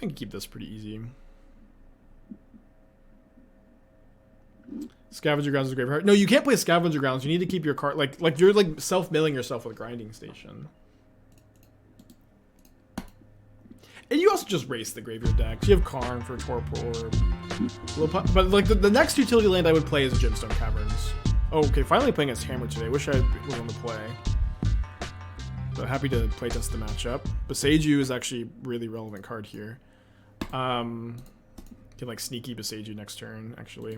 can keep this pretty easy. Scavenger Grounds is Graveyard. No, you can't play Scavenger Grounds. You need to keep your card like you're like self-milling yourself with Grinding Station. And you also just race the graveyard decks. You have Karn for Torpor. But like the next utility land I would play is Gemstone Caverns. Oh, okay, finally playing against Hammer today. Wish I was on the play. But happy to playtest the matchup. Boseiju is actually a really relevant card here. Can like sneaky Boseiju next turn, actually.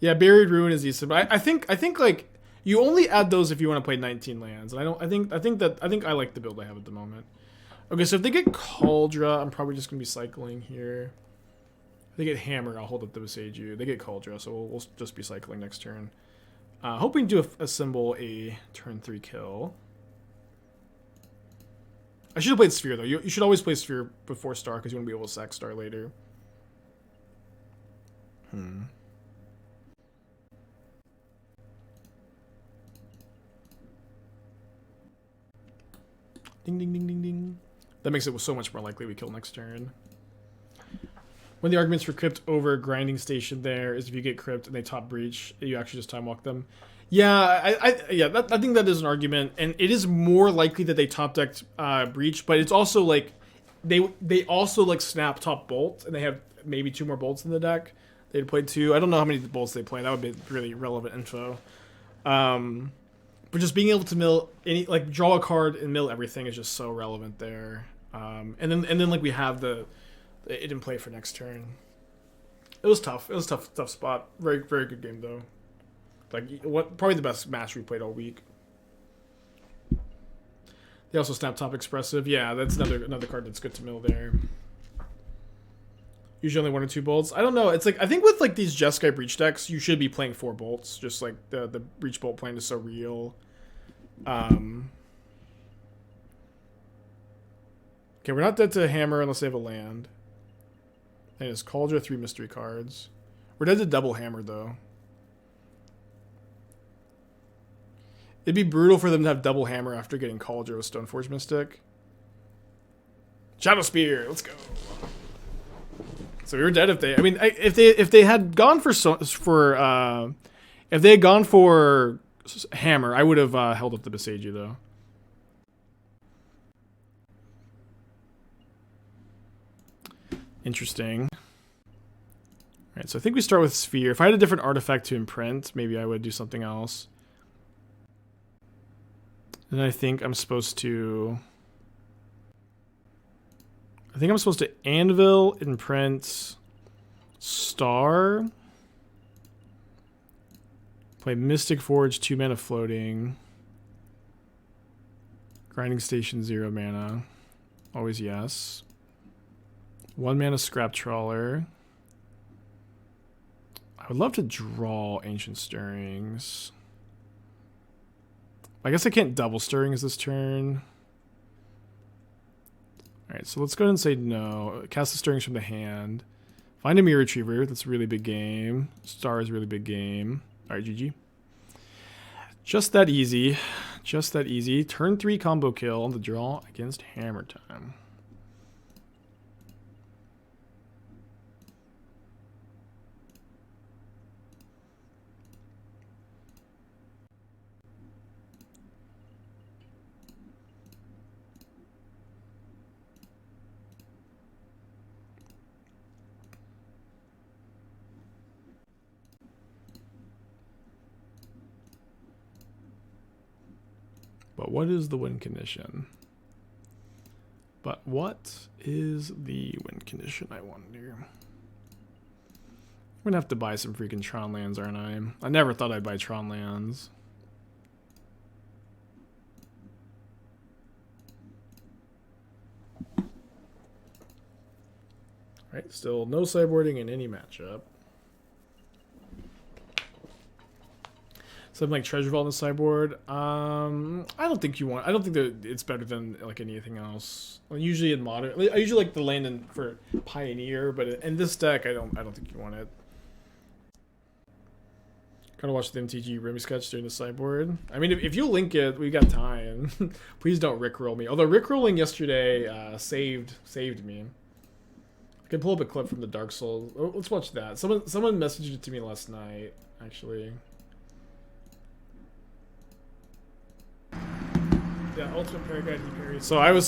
Yeah, Buried Ruin is decent, but I think like you only add those if you want to play 19 lands, and I think I like the build I have at the moment. Okay, so if they get Kaldra, I'm probably just gonna be cycling here. If they get Hammer, I'll hold up the Boseiju. They get Kaldra, so we'll just be cycling next turn. Hoping to assemble a turn 3 kill. I should have played Sphere though. You should always play Sphere before Star because you want to be able to sack Star later. Ding, ding, ding, ding, ding. That makes it so much more likely we kill next turn. One of the arguments for Crypt over Grinding Station there is if you get Crypt and they top Breach, you actually just time walk them. Yeah, I think that is an argument, and it is more likely that they top decked Breach, but it's also like they also like snap top Bolt, and they have maybe 2 more Bolts in the deck. They'd played 2. I don't know how many Bolts they play. That would be really relevant info. But just being able to mill any, like draw a card and mill everything is just so relevant there. And then like we have it in play for next turn. It was tough. It was a tough spot. Very good game though. Like probably the best match we played all week. They also snap top Expressive. Yeah, that's another card that's good to mill there. Usually only 1 or 2 bolts. I don't know. It's like I think with like these Jeskai Breach decks, you should be playing 4 bolts. Just like the Breach Bolt plan is so real. Okay, we're not dead to Hammer unless they have a land. And it's Kaldra, 3 mystery cards. We're dead to double Hammer though. It'd be brutal for them to have double Hammer after getting Kaldra with Stoneforge Mystic. Shadow Spear, let's go. So we were dead if they. I mean, if they had gone for if they had gone for Hammer, I would have held up the Boseiju though. Interesting. All right, so I think we start with Sphere. If I had a different artifact to imprint, maybe I would do something else. And I think I'm supposed to. I think I'm supposed to Anvil, imprint, Star, play Mystic Forge, 2 mana floating, Grinding Station, 0 mana, always yes, 1 mana Scrap Trawler. I would love to draw Ancient Stirrings. I guess I can't double Stirrings this turn. Alright, so let's go ahead and say no. Cast the Stirrings from the hand. Find a Myr Retriever. That's a really big game. Star is a really big game. Alright, GG. Just that easy. Just that easy. Turn 3 combo kill on the draw against Hammer Time. But what is the win condition? But what is the win condition, I wonder? I'm gonna have to buy some freaking Tron lands, aren't I? I never thought I'd buy Tron lands. Right, still no sideboarding in any matchup. Something like Treasure Vault on the sideboard. I don't think you want. I don't think that it's better than like anything else. Well, usually in modern, I usually like the land in for Pioneer, but in this deck, I don't think you want it. Gotta watch the MTG Rim sketch during the sideboard. I mean, if you link it, we got time. Please don't rickroll me. Although rickrolling yesterday saved me. I can pull up a clip from the Dark Souls. Oh, let's watch that. Someone messaged it to me last night, actually. Yeah, Ultimate Paraguide he parries. So I was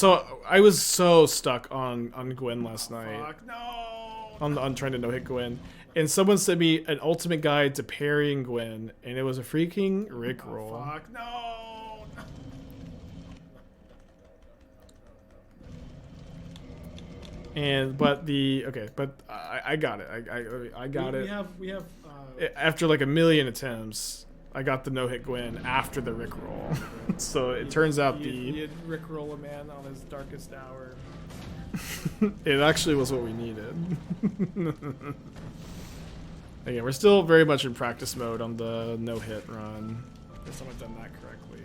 so stuck on Gwen last night. Fuck, no. On trying to no-hit Gwen. And someone sent me an ultimate guide to parrying Gwen, and it was a freaking rickroll. Oh, fuck, no. I got it. I got it. We have after like a million attempts, I got the no-hit Gwen after the rickroll. So it turns out the rickroll a man on his darkest hour. It actually was what we needed. Again, we're still very much in practice mode on the no-hit run. If someone done that correctly.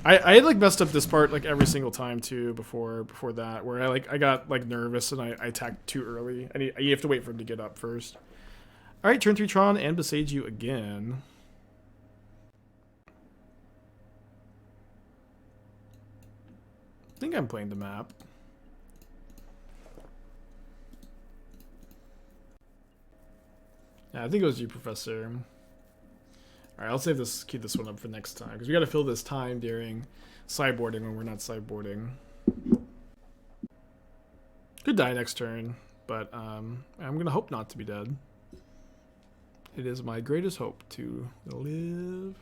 I had like messed up this part like every single time too before that, where I got like nervous and I attacked too early. You have to wait for him to get up first. All right, turn 3 Tron and Boseiju again. I think I'm playing the map. Yeah, I think it was you, Professor. All right, I'll save this, keep this one up for next time, because we got to fill this time during sideboarding when we're not sideboarding. Could die next turn, but I'm gonna hope not to be dead. It is my greatest hope to live.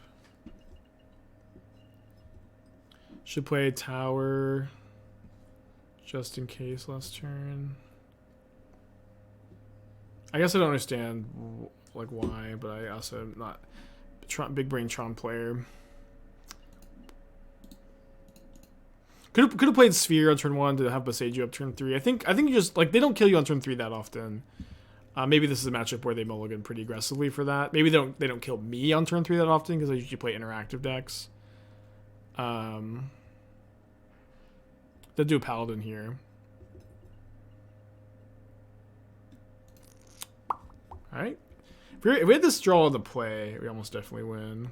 Should play tower just in case last turn. I guess I don't understand like why, but I also am not big brain Tron player. Could have played Sphere on turn 1 to have Boseiju up turn 3. I think you just like they don't kill you on turn 3 that often. Maybe this is a matchup where they mulligan pretty aggressively for that. Maybe they don't kill me on turn 3 that often because I usually play interactive decks. They'll do a Paladin here. Alright. If we had this draw on the play, we almost definitely win.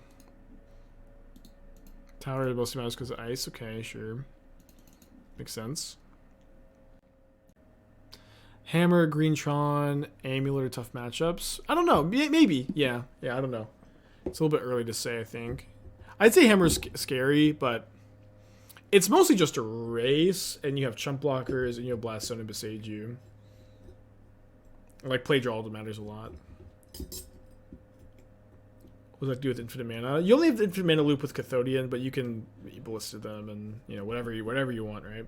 Tower mostly matters because of ice. Okay, sure. Makes sense. Hammer, Green Tron, Amulet, tough matchups. I don't know. Maybe. Yeah, I don't know. It's a little bit early to say, I think. I'd say Hammer's scary, but it's mostly just a race, and you have chump blockers, and you have Blast Zone and Boseiju. Like, play draw matters a lot. What does that do with infinite mana? You only have the infinite mana loop with Cathodion, but you can ballista them and, you know, whatever you want, right?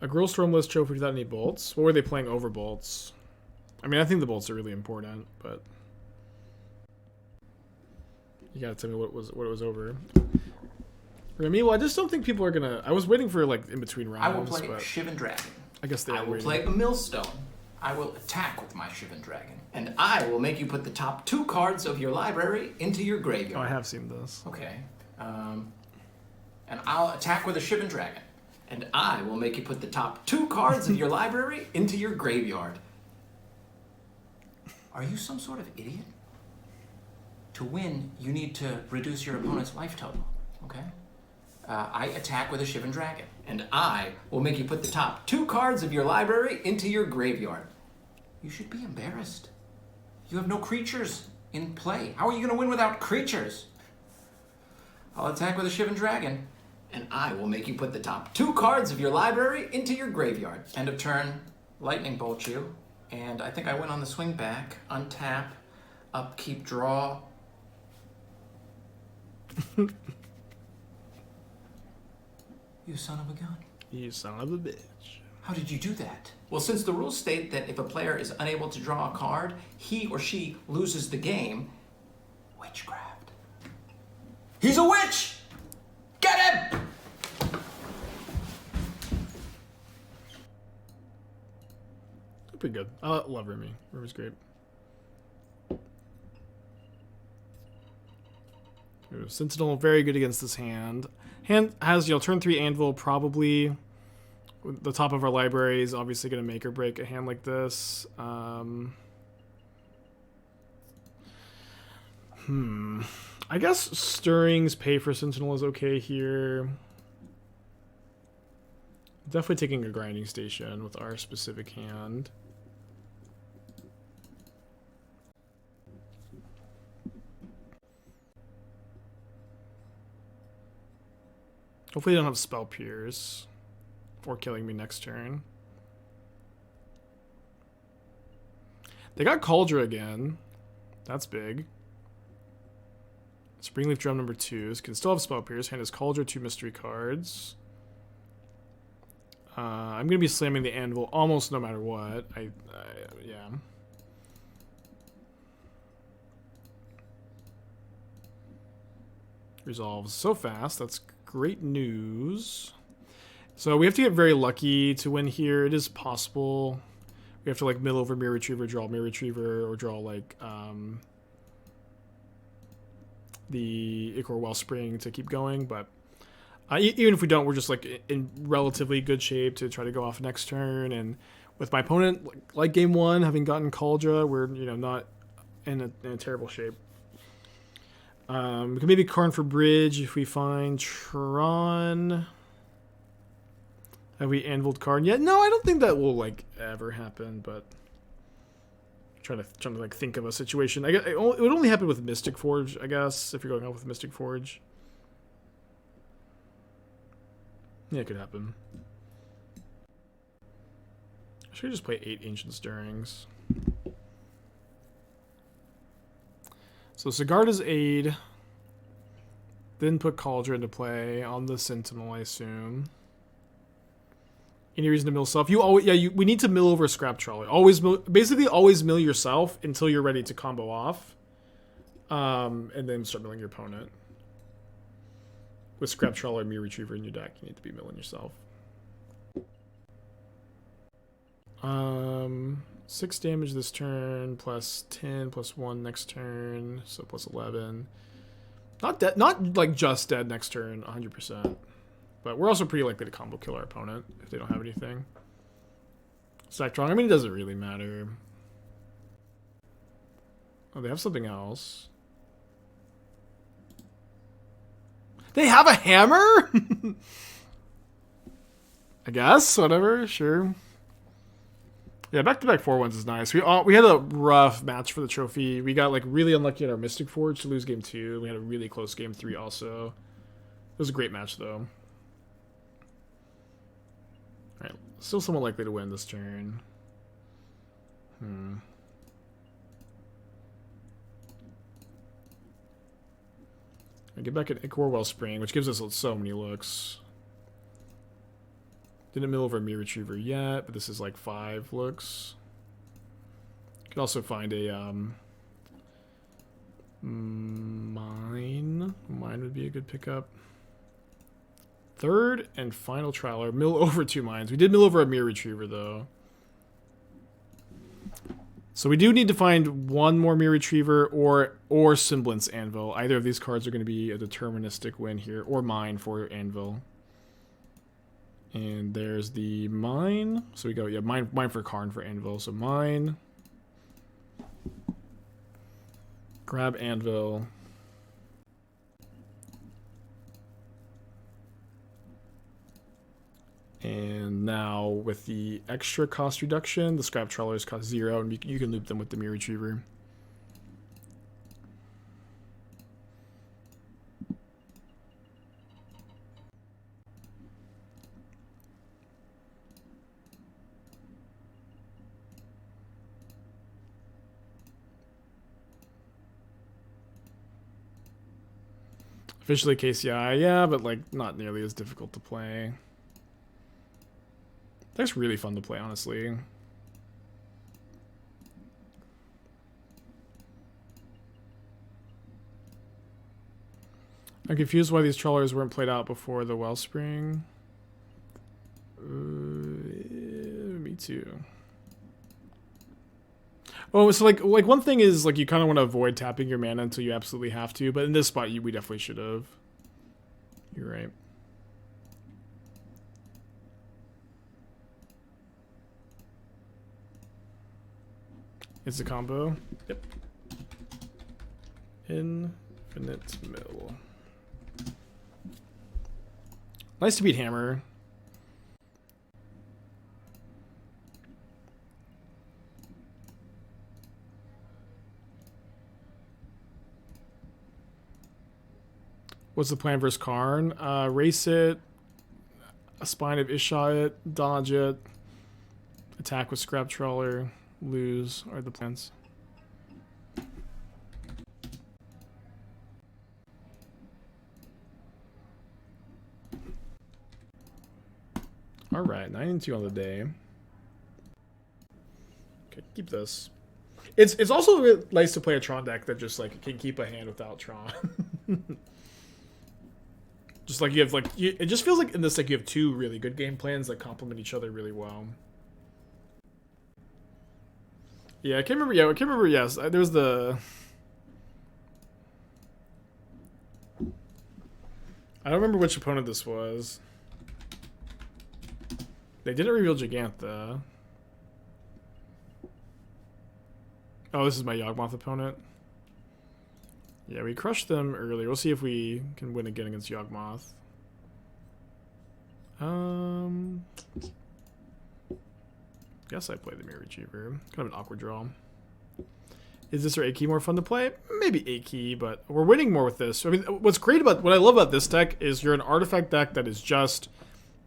A Girl Stormless trophy without any bolts. What were they playing over bolts? I mean, I think the bolts are really important, but you gotta tell me what it was over. Remy, well, I just don't think people are gonna. I was waiting for like in between rounds. I will play Shivan Dragon. I guess they. I will play a Millstone. I will attack with my Shivan Dragon, and I will make you put the top 2 cards of your library into your graveyard. Oh, I have seen this. Okay, and I'll attack with a Shivan Dragon, and I will make you put the top 2 cards of your library into your graveyard. Are you some sort of idiot? To win, you need to reduce your opponent's life total. Okay. I attack with a Shivan Dragon, and I will make you put the top 2 cards of your library into your graveyard. You should be embarrassed. You have no creatures in play. How are you going to win without creatures? I'll attack with a Shivan Dragon, and I will make you put the top 2 cards of your library into your graveyard. End of turn, Lightning Bolt you, and I think I went on the swing back, untap, upkeep, draw. You son of a gun. You son of a bitch. How did you do that? Well, since the rules state that if a player is unable to draw a card, he or she loses the game. Witchcraft. He's a witch! Get him! Pretty good. I love Remy. Remy's great. Ooh, Sentinel, very good against this hand. Hand has, you know, turn 3 Anvil, probably the top of our library is obviously going to make or break a hand like this. I guess Stirring's pay for Sentinel is okay here. Definitely taking a grinding station with our specific hand. Hopefully they don't have Spell Pierce for killing me next turn. They got Cauldron again. That's big. Springleaf Drum number 2. Can still have Spell Pierce. Hand has Cauldron, 2 mystery cards. I'm going to be slamming the Anvil almost no matter what. Yeah. Resolves so fast. That's great news. So we have to get very lucky to win here. It is possible. We have to like mill over Myr Retriever, draw Myr Retriever, or draw like the Ichor Wellspring to keep going. But even if we don't, we're just like in relatively good shape to try to go off next turn. And with my opponent, like game 1, having gotten Cauldron, we're not in a terrible shape. We can maybe Karn for bridge if we find Tron. Have we anviled Karn yet? No, I don't think that will like ever happen. But trying to like think of a situation. I guess it would only happen with Mystic Forge. I guess if you're going off with Mystic Forge. Yeah, it could happen. I should just play 8 Ancient Stirrings. So Sigarda's Aid. Then put Cauldron into play on the Sentinel, I assume. Any reason to mill self? We need to mill over a Scrap Trawler. Basically always mill yourself until you're ready to combo off. And then start milling your opponent. With Scrap Trawler and Myr Retriever in your deck, you need to be milling yourself. 6 damage this turn, plus 10, plus 1 next turn, so plus 11. Not dead, not like just dead next turn, 100%. But we're also pretty likely to combo kill our opponent if they don't have anything. Strong, I mean, it doesn't really matter. Oh, they have something else. They have a hammer? I guess, whatever, sure. Yeah, back-to-back 4-1s is nice. We had a rough match for the trophy. We got like really unlucky at our Mystic Forge to lose game 2. We had a really close game 3 also. It was a great match though. Alright, still somewhat likely to win this turn. I get back an Ichor Wellspring, which gives us so many looks. Didn't mill over a Myr Retriever yet, but this is like 5 looks. Could also find a mine. Mine would be a good pickup. Third and final Trawler. Mill over 2 mines. We did mill over a Myr Retriever though. So we do need to find 1 more Myr Retriever or Semblance Anvil. Either of these cards are going to be a deterministic win here, or mine for Anvil. And there's the mine. So we go, yeah, mine for Karn for Anvil. So mine. Grab Anvil. And now with the extra cost reduction, the Scrap Trawlers cost 0, and you can loop them with the Myr Retriever. Officially KCI, yeah, but like not nearly as difficult to play. That's really fun to play, honestly. I'm confused why these trawlers weren't played out before the Wellspring. Me too. Oh, so like one thing is like you kind of want to avoid tapping your mana until you absolutely have to, but in this spot we definitely should have. You're right. It's a combo. Yep. Infinite Mill. Nice to beat Hammer. What's the plan versus Karn? Race it, a Spine of Ish Sah it, dodge it, attack with Scrap Trawler, lose are the plans. All right, 9-2 on the day. Okay, keep this. It's also really nice to play a Tron deck that just like can keep a hand without Tron. Just like you have like it just feels like in this deck you have two really good game plans that complement each other really well. Yeah, I can't remember. Yeah, I can't remember. Yes, there's the. I don't remember which opponent this was. They didn't reveal Jegantha. Oh, this is my Yawgmoth opponent. Yeah, we crushed them earlier. We'll see if we can win again against Yawgmoth. Guess I play the Myr Retriever. Kind of an awkward draw. Is this or A key more fun to play? Maybe A key, but we're winning more with this. I mean, what's great about what I love about this deck is you're an artifact deck that is just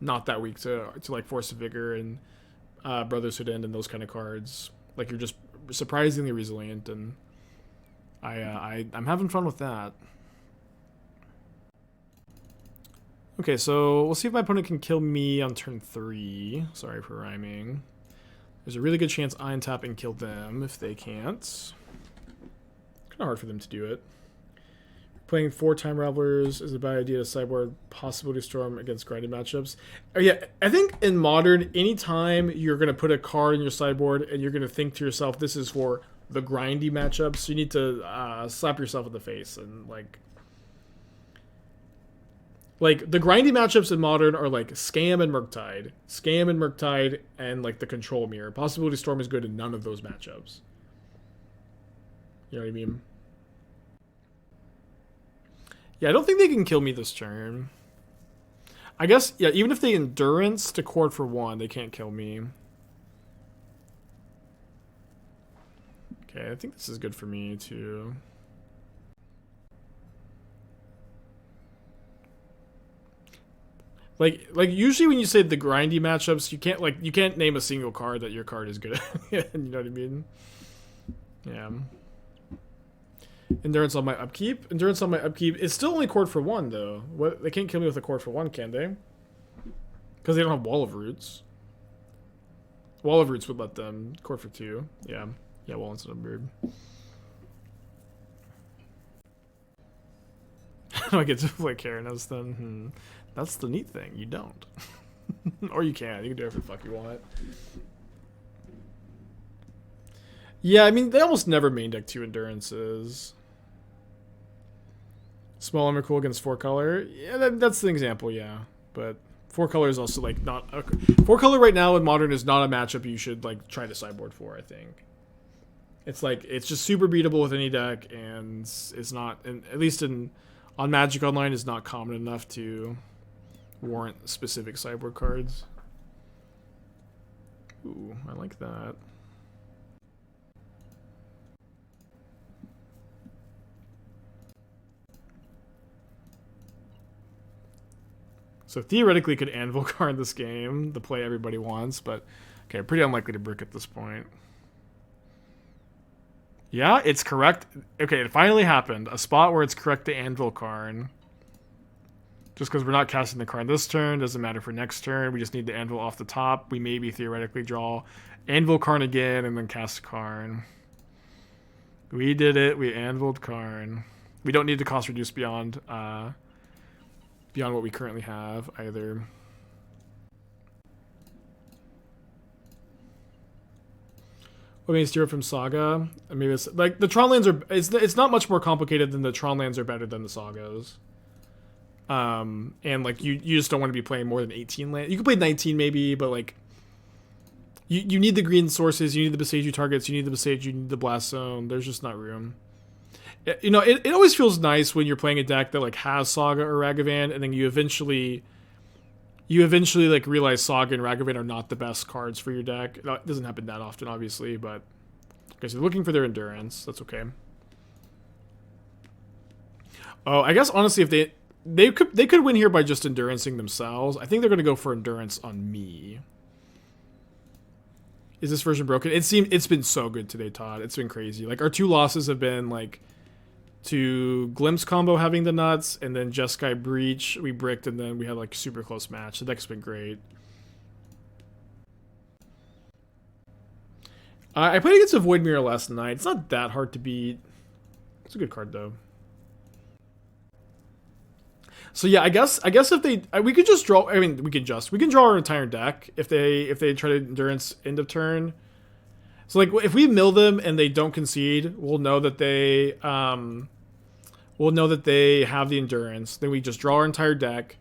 not that weak to like Force of Vigor and Brotherhood End and those kind of cards. Like you're just surprisingly resilient, and I'm having fun with that. Okay, so we'll see if my opponent can kill me on turn 3. Sorry for rhyming. There's a really good chance I untap and kill them if they can't. It's kind of hard for them to do it. Playing 4 Time Ravelers is a bad idea to sideboard Possibility Storm against grinded matchups. Oh yeah, I think in Modern, anytime you're going to put a card in your sideboard and you're going to think to yourself, this is for the grindy matchups, you need to slap yourself in the face. And like the grindy matchups in Modern are like Scam and Murktide, and like the Control Mirror. Possibility Storm is good in none of those matchups. You know what I mean? Yeah, I don't think they can kill me this turn. I guess, yeah, even if they Endurance to Chord for 1, they can't kill me. Okay, I think this is good for me, too. Like usually when you say the grindy matchups, you can't name a single card that your card is good at. You know what I mean? Yeah. Endurance on my upkeep. Endurance on my upkeep. It's still only Chord for 1 though. What, they can't kill me with a Chord for 1, can they? Because they don't have Wall of Roots. Wall of Roots would let them Chord for 2. Yeah. Yeah, Wall instead of Bird. I get to play Karanos then. That's the neat thing. You don't. Or you can. You can do whatever the fuck you want. Yeah, I mean, they almost never main deck 2 Endurances. Small Emrakul against 4 color. Yeah, that's the example, yeah. But 4 color is also, like, not... 4 color right now in Modern is not a matchup you should, like, try to sideboard for, I think. It's, like, it's just super beatable with any deck, and it's not... And at least on Magic Online, is not common enough to warrant specific sideboard cards. Ooh, I like that. So theoretically could Anvil card this game, the play everybody wants, but okay, pretty unlikely to brick at this point. Yeah, it's correct. Okay, it finally happened. A spot where it's correct to Anvil Karn. Just because we're not casting the Karn this turn, doesn't matter for next turn. We just need the Anvil off the top. We maybe theoretically draw Anvil Karn again and then cast Karn. We did it. We Anviled Karn. We don't need to cost reduce beyond what we currently have either. What means Zero from Saga? I mean, it's like the Tron lands are. It's not much more complicated than the Tron lands are better than the Sagas. And like you just don't want to be playing more than 18 lands. You can play 19 maybe, but like you need the green sources. You need the Boseiju targets. You need the Boseiju. You need the Blast Zone. There's just not room. You know, it always feels nice when you're playing a deck that like has Saga or Ragavan, and then you eventually like realize Saga and Ragavan are not the best cards for your deck. It doesn't happen that often, obviously, but okay, so they're looking for their endurance. That's okay. Oh, I guess honestly, if they could win here by just endurancing themselves. I think they're gonna go for endurance on me. Is this version broken? It's been so good today, Todd. It's been crazy. Like our 2 losses have been like to Glimpse combo having the nuts, and then Jeskai Breach we bricked, and then we had like a super close match. The deck's been great. I played against a Void Mirror last night. It's not that hard to beat. It's a good card though. So yeah, I guess if we could just draw. I mean, we can draw our entire deck if they try to endurance end of turn. So like if we mill them and they don't concede, we'll know that they have the endurance. Then we just draw our entire deck,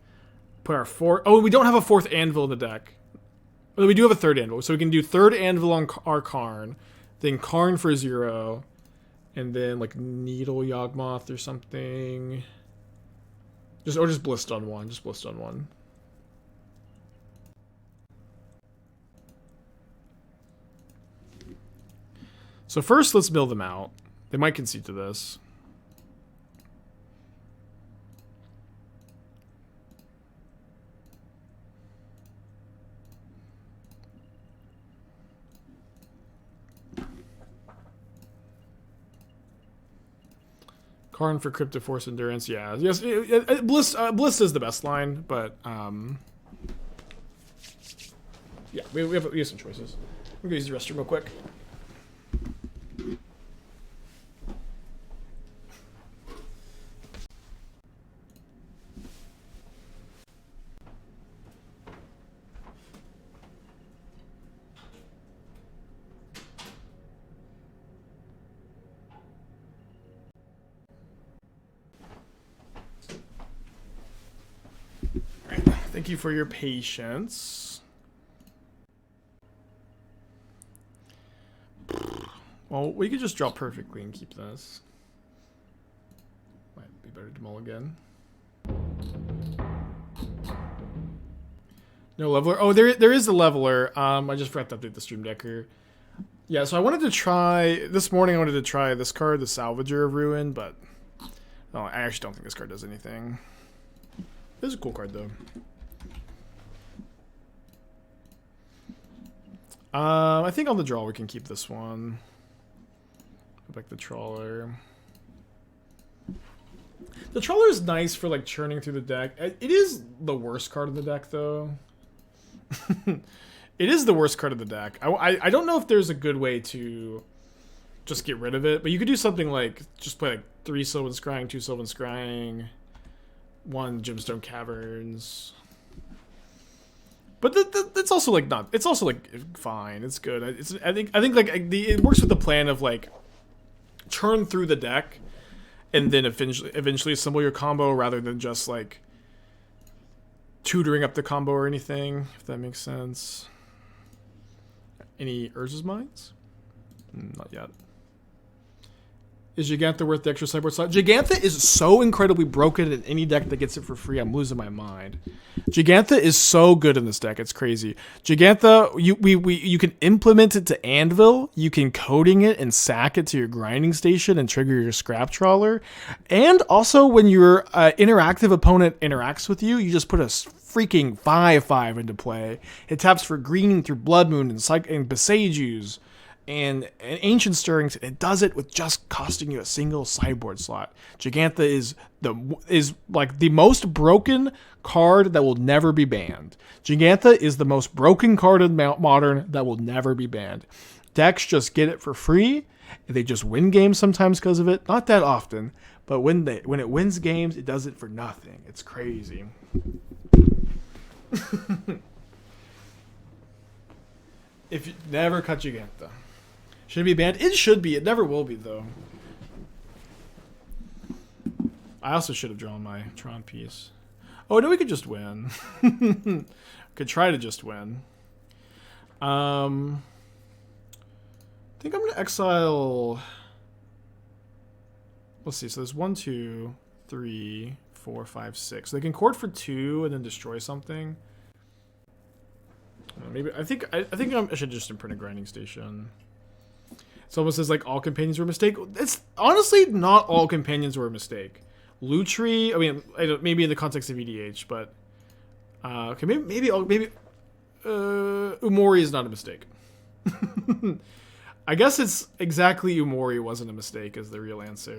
put our 4. Oh, we don't have a 4th anvil in the deck. Well, we do have a 3rd anvil, so we can do 3rd anvil on our Karn, then Karn for 0, and then like Needle Yawgmoth or something. Just Blist on 1. Just Blist on 1. So first, let's mill them out. They might concede to this. Karn for Crypt to force endurance. Yeah. Yes. Bliss is the best line, but yeah, we have some choices. I'm gonna use the restroom real quick. Thank you for your patience. Well, we could just draw perfectly and keep this. Might be better to mulligan. No leveler. Oh, there is the leveler. I just forgot to update the stream decker. Yeah, so I wanted to try this morning. I wanted to try this card, the Salvager of Ruin, but oh, I actually don't think this card does anything. This is a cool card though. I think on the draw we can keep this one. Go back the Trawler. The Trawler is nice for like churning through the deck. It is the worst card in the deck though. It is the worst card of the deck. I don't know if there's a good way to just get rid of it, but you could do something like just play like 3 Sylvan Scrying, 2 Sylvan Scrying, 1 Gemstone Caverns. But it's also like not. It's also like fine. It's good. I think like it works with the plan of like churn through the deck, and then eventually assemble your combo rather than just like tutoring up the combo or anything. If that makes sense. Any Urza's Mines? Not yet. Is Jegantha worth the extra sideboard slot? Jegantha is so incredibly broken in any deck that gets it for free. I'm losing my mind. Jegantha is so good in this deck. It's crazy. Jegantha, you can implement it to Anvil. You can coating it and sack it to your grinding station and trigger your Scrap Trawler. And also when your interactive opponent interacts with you, you just put a freaking 5/5 into play. It taps for green through Blood Moon and Boseijus. And Ancient Stirrings, it does it with just costing you a single sideboard slot. Jegantha is like the most broken card that will never be banned. Jegantha is the most broken card in Modern that will never be banned. Decks just get it for free. They just win games sometimes because of it. Not that often, but when it wins games, it does it for nothing. It's crazy. If you never cut Jegantha. Should it be banned? It should be. It never will be, though. I also should have drawn my Tron piece. Oh, no, we could just win. Could try to just win. I think I'm going to exile Let's see. So there's 1, 2, 3, 4, 5, 6. They can court for 2 and then destroy something. Maybe I think I should just imprint a grinding station. It almost says like all companions were a mistake. It's honestly not all companions were a mistake. Lutri, I mean, maybe in the context of EDH, but okay, maybe Umori is not a mistake. I guess it's exactly Umori wasn't a mistake is the real answer.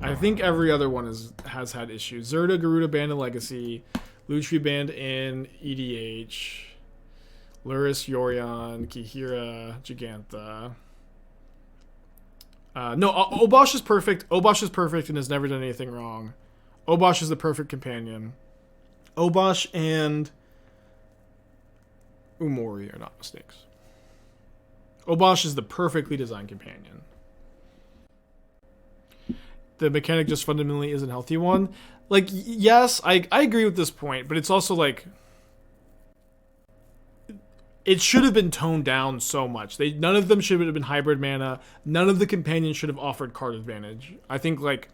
I think every other one has had issues. Zerda, Garuda banned in Legacy, Lutri banned in EDH, Luris, Yorion, Kihira, Jegantha. No, Obosh is perfect. Obosh is perfect and has never done anything wrong. Obosh is the perfect companion. Obosh and Umori are not mistakes. Obosh is the perfectly designed companion. The mechanic just fundamentally isn't a healthy one. Like, yes, I agree with this point, but it's also like it should have been toned down so much. None of them should have been hybrid mana. None of the companions should have offered card advantage. I think like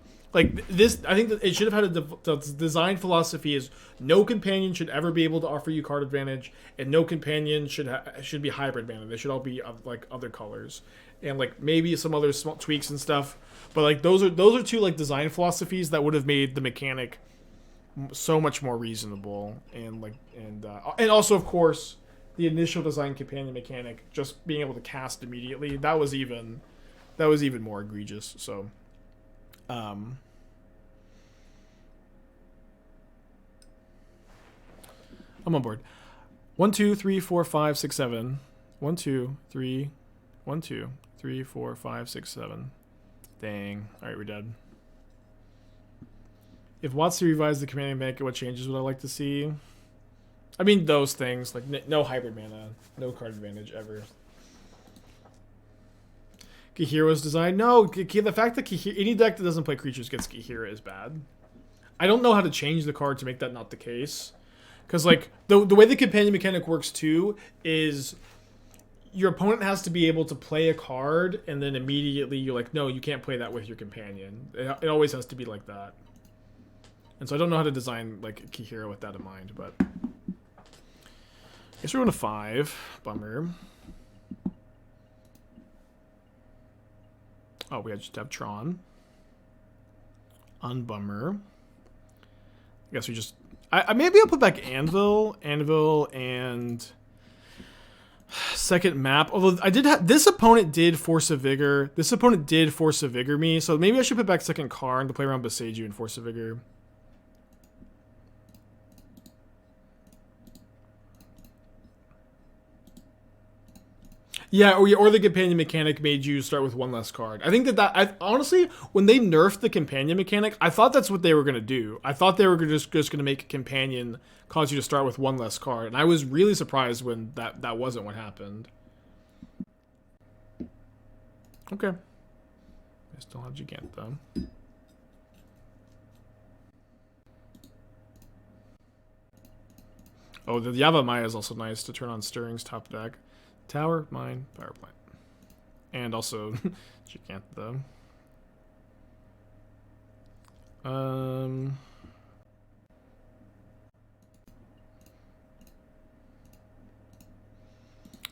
this. I think that it should have had the design philosophy is no companion should ever be able to offer you card advantage, and no companion should be hybrid mana. They should all be like other colors, and like maybe some other small tweaks and stuff. But like those are two like design philosophies that would have made the mechanic so much more reasonable, and also of course the initial design companion mechanic just being able to cast immediately that was even more egregious. So I'm on board. 1, 2, 3, 4, 5, 6, 7. 1, 2, 3. 1, 2, 3, 4, 5, 6, 7. Dang. Alright, we're dead. If WotC revised the commanding mechanic, what changes would I like to see? I mean, those things. Like, no hybrid mana. No card advantage, ever. Kihira's design. No, the fact that any deck that doesn't play creatures gets Kihira is bad. I don't know how to change the card to make that not the case. Because, like, the way the companion mechanic works, too, is your opponent has to be able to play a card, and then immediately you're like, no, you can't play that with your companion. It always has to be like that. And so I don't know how to design, like, Kihira with that in mind, but I guess we're going to 5. Bummer. Oh, we just have Tron. Unbummer. I guess we just... maybe I'll put back Anvil, and second map. Although I did have this opponent did Force of Vigor. This opponent did Force of Vigor me, so maybe I should put back second Karn to play around Boseiju and Force of Vigor. Yeah, or the companion mechanic made you start with 1 less card. I think that honestly, when they nerfed the companion mechanic, I thought that's what they were going to do. I thought they were just going to make a companion cause you to start with 1 less card, and I was really surprised when that wasn't what happened. Okay. I still have Jegantha. Oh, the Yava Maya is also nice to turn on Stirring's top deck. Tower, mine, power plant. And also Jegantha.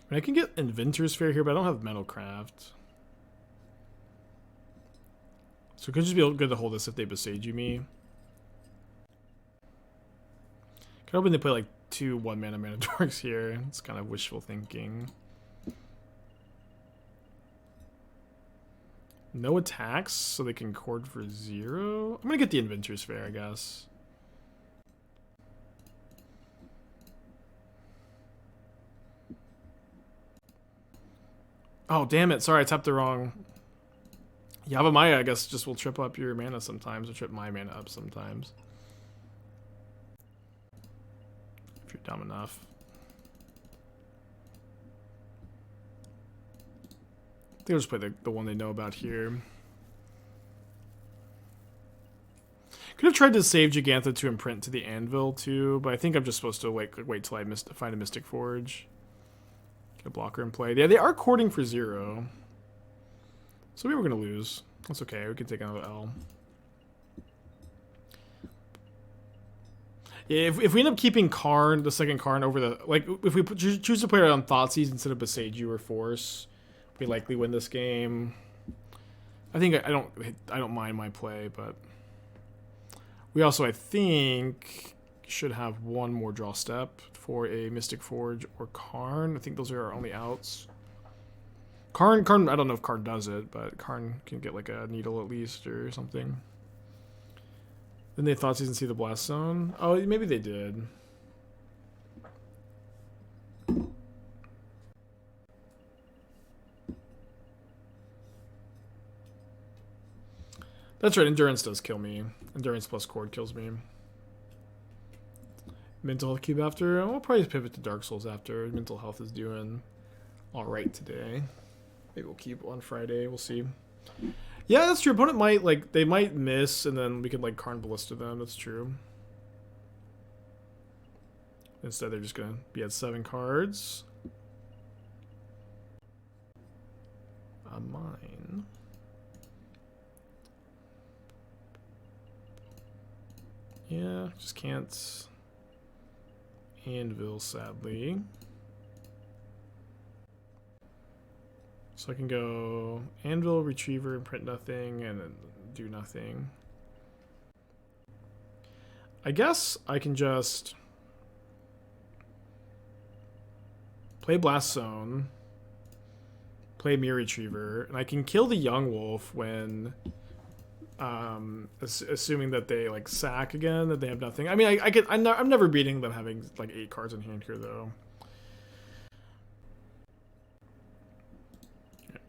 I can get Inventors Fair here, but I don't have Metalcraft. So it could just be good to hold this if they Boseiju me. Kind of hoping they play like 2 1-mana Manadorks here. It's kind of wishful thinking. No attacks, so they can cord for 0. I'm gonna get the Inventors Fair, I guess. Oh, damn it. Sorry, I tapped the wrong. Yavamaya, I guess, just will trip up your mana sometimes, or trip my mana up sometimes. If you're dumb enough. I think I'll just play the one they know about here. Could have tried to save Jegantha to imprint to the Anvil too, but I think I'm just supposed to wait till I find a Mystic Forge. Get a blocker in play. Yeah, they are courting for 0. So we were gonna lose. That's okay. We can take another L. Yeah, if we end up keeping Karn, the second Karn, over the... Like, if we choose to play it on Thoughtseize instead of Boseiju or Force, we likely win this game. I think I don't mind my play, but... We also, I think, should have one more draw step for a Mystic Forge or Karn. I think those are our only outs. Karn, I don't know if Karn does it, but Karn can get like a Needle at least or something. Then they thought they didn't see the Blast Zone. Oh, maybe they did. That's right, Endurance does kill me. Endurance plus Chord kills me. Mental Health Cube after. I'll probably pivot to Dark Souls after. Mental Health is doing alright today. Maybe we'll keep on Friday. We'll see. Yeah, that's true. Opponent might, like, they might miss, and then we could, like, Karn Ballista them. That's true. Instead, they're just going to be at 7 cards. Mine. Yeah, just can't. Anvil, sadly. So I can go Anvil, Retriever, and print nothing, and then do nothing. I guess I can just play Blast Zone, play Myr Retriever, and I can kill the Young Wolf when, assuming that they like sack again, that they have nothing. I mean, I'm never beating them having like 8 cards in hand here though.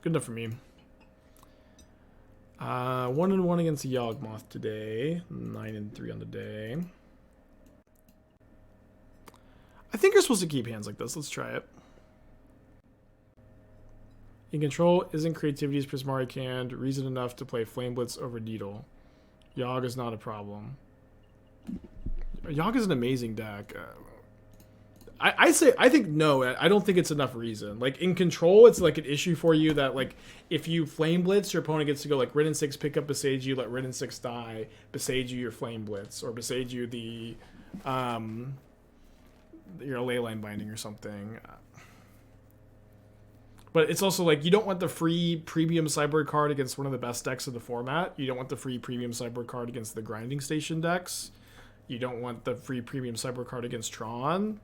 Good enough for me. 1-1 against the Yawgmoth today. 9-3 on the day. I think you're supposed to keep hands like this. Let's try it. In control, isn't Creativity's Prismari canned reason enough to play Flame Blitz over Needle? Yawg is not a problem. Yawg is an amazing deck. I think no. I don't think it's enough reason. Like in control, it's like an issue for you that like if you Flame Blitz, your opponent gets to go like Red and 6, pick up Boseiju, let Red and 6 die, Boseiju your Flame Blitz, or Boseiju the your Leyline Binding or something. But it's also like you don't want the free premium sideboard card against one of the best decks of the format. You don't want the free premium sideboard card against the Grinding Station decks. You don't want the free premium sideboard card against Tron.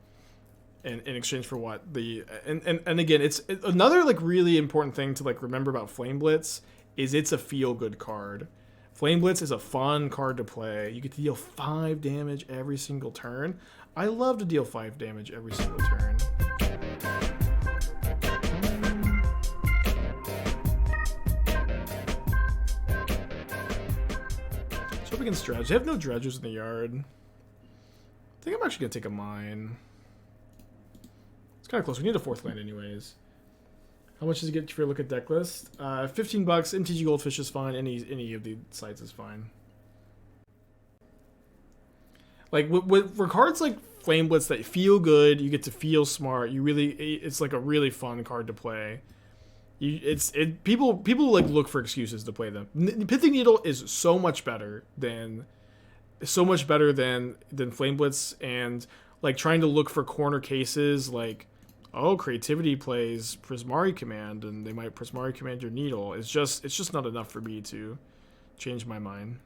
And in exchange for what? And again, it's another like really important thing to like remember about Flame Blitz is it's a feel-good card. Flame Blitz is a fun card to play. You get to deal 5 damage every single turn. I love to deal 5 damage every single turn. Let's hope we can dredge. They have no dredgers in the yard. I think I'm actually gonna take a mine. It's kind of close. We need a 4th land anyways. How much does it get for a look at deck list? $15. MTG Goldfish is fine. Any of the sites is fine. Like for cards like Flame Blitz that feel good, you get to feel smart. It's like a really fun card to play. People like look for excuses to play them. Pithing Needle is so much better than Flame Blitz, and like trying to look for corner cases like, oh, Creativity plays Prismari Command and they might Prismari Command your Needle. It's just not enough for me to change my mind.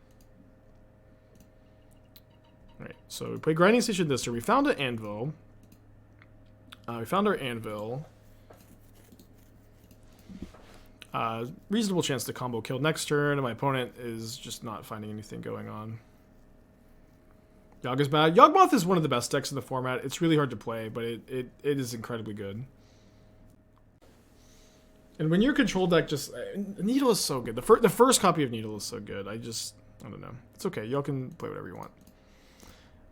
Alright, so we play Grinding Station this turn. We found an Anvil. We found our Anvil. Reasonable chance to combo kill next turn, and my opponent is just not finding anything going on. Yawg is bad. Yawgmoth is one of the best decks in the format. It's really hard to play, but it is incredibly good. And when your control deck just... Needle is so good. The first copy of Needle is so good. I don't know. It's okay. Y'all can play whatever you want.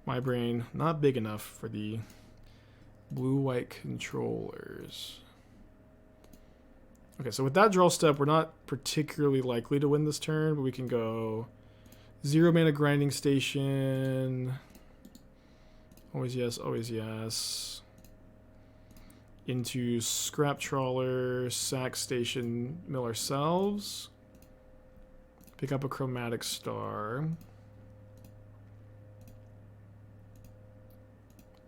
My brain, not big enough for the blue-white controllers. Okay, so with that draw step, we're not particularly likely to win this turn, but we can go 0 mana Grinding Station. Always yes, always yes. Into Scrap Trawler, Sack Station, mill ourselves. Pick up a Chromatic Star.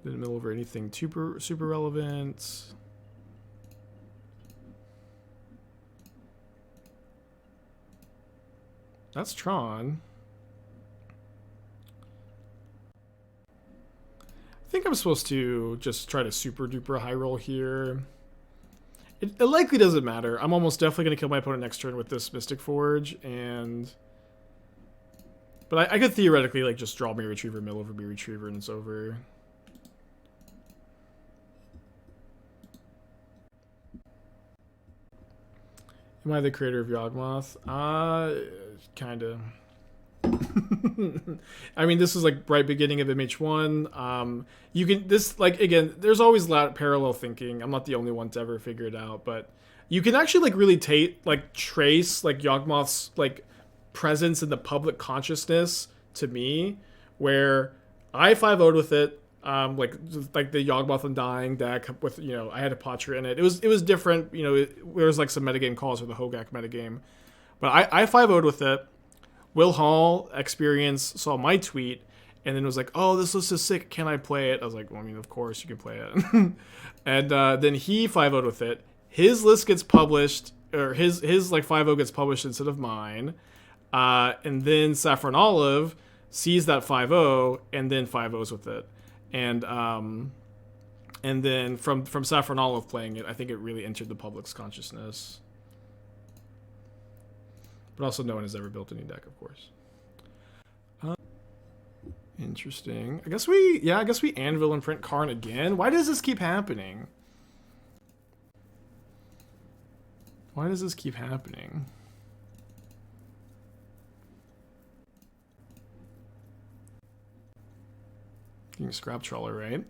Didn't mill over anything super relevant. That's Tron. I think I'm supposed to just try to super duper high roll here. It likely doesn't matter. I'm almost definitely going to kill my opponent next turn with this Mystic Forge, and... But I could theoretically like just draw Myr Retriever, mill over Myr Retriever, and it's over. Am I the creator of Yawgmoth? Kinda. I mean, this is like right beginning of MH1. You can like again. There's always parallel thinking. I'm not the only one to ever figure it out, but you can actually like really trace like Yawgmoth's like presence in the public consciousness to me, where I 5-0'd with it. Like the Yawgmoth Undying deck with I had a Patra in it. It was different. There was like some metagame calls for the Hogak metagame, but I 5-0'd with it. Will Hall experience saw my tweet and then was like, "Oh, this list is sick. Can I play it?" I was like, "Well, I mean, of course you can play it." And then he 5-0'd with it. His list gets published, or his like 5-0 gets published instead of mine. And then Saffron Olive sees that 5-0 and then 5-0s with it. And then from Saffron Olive playing it, I think it really entered the public's consciousness. But also no one has ever built any deck, of course. Interesting. I guess we anvil and print Karn again. Why does this keep happening? Why does this keep happening? Getting Scrap Trawler, right?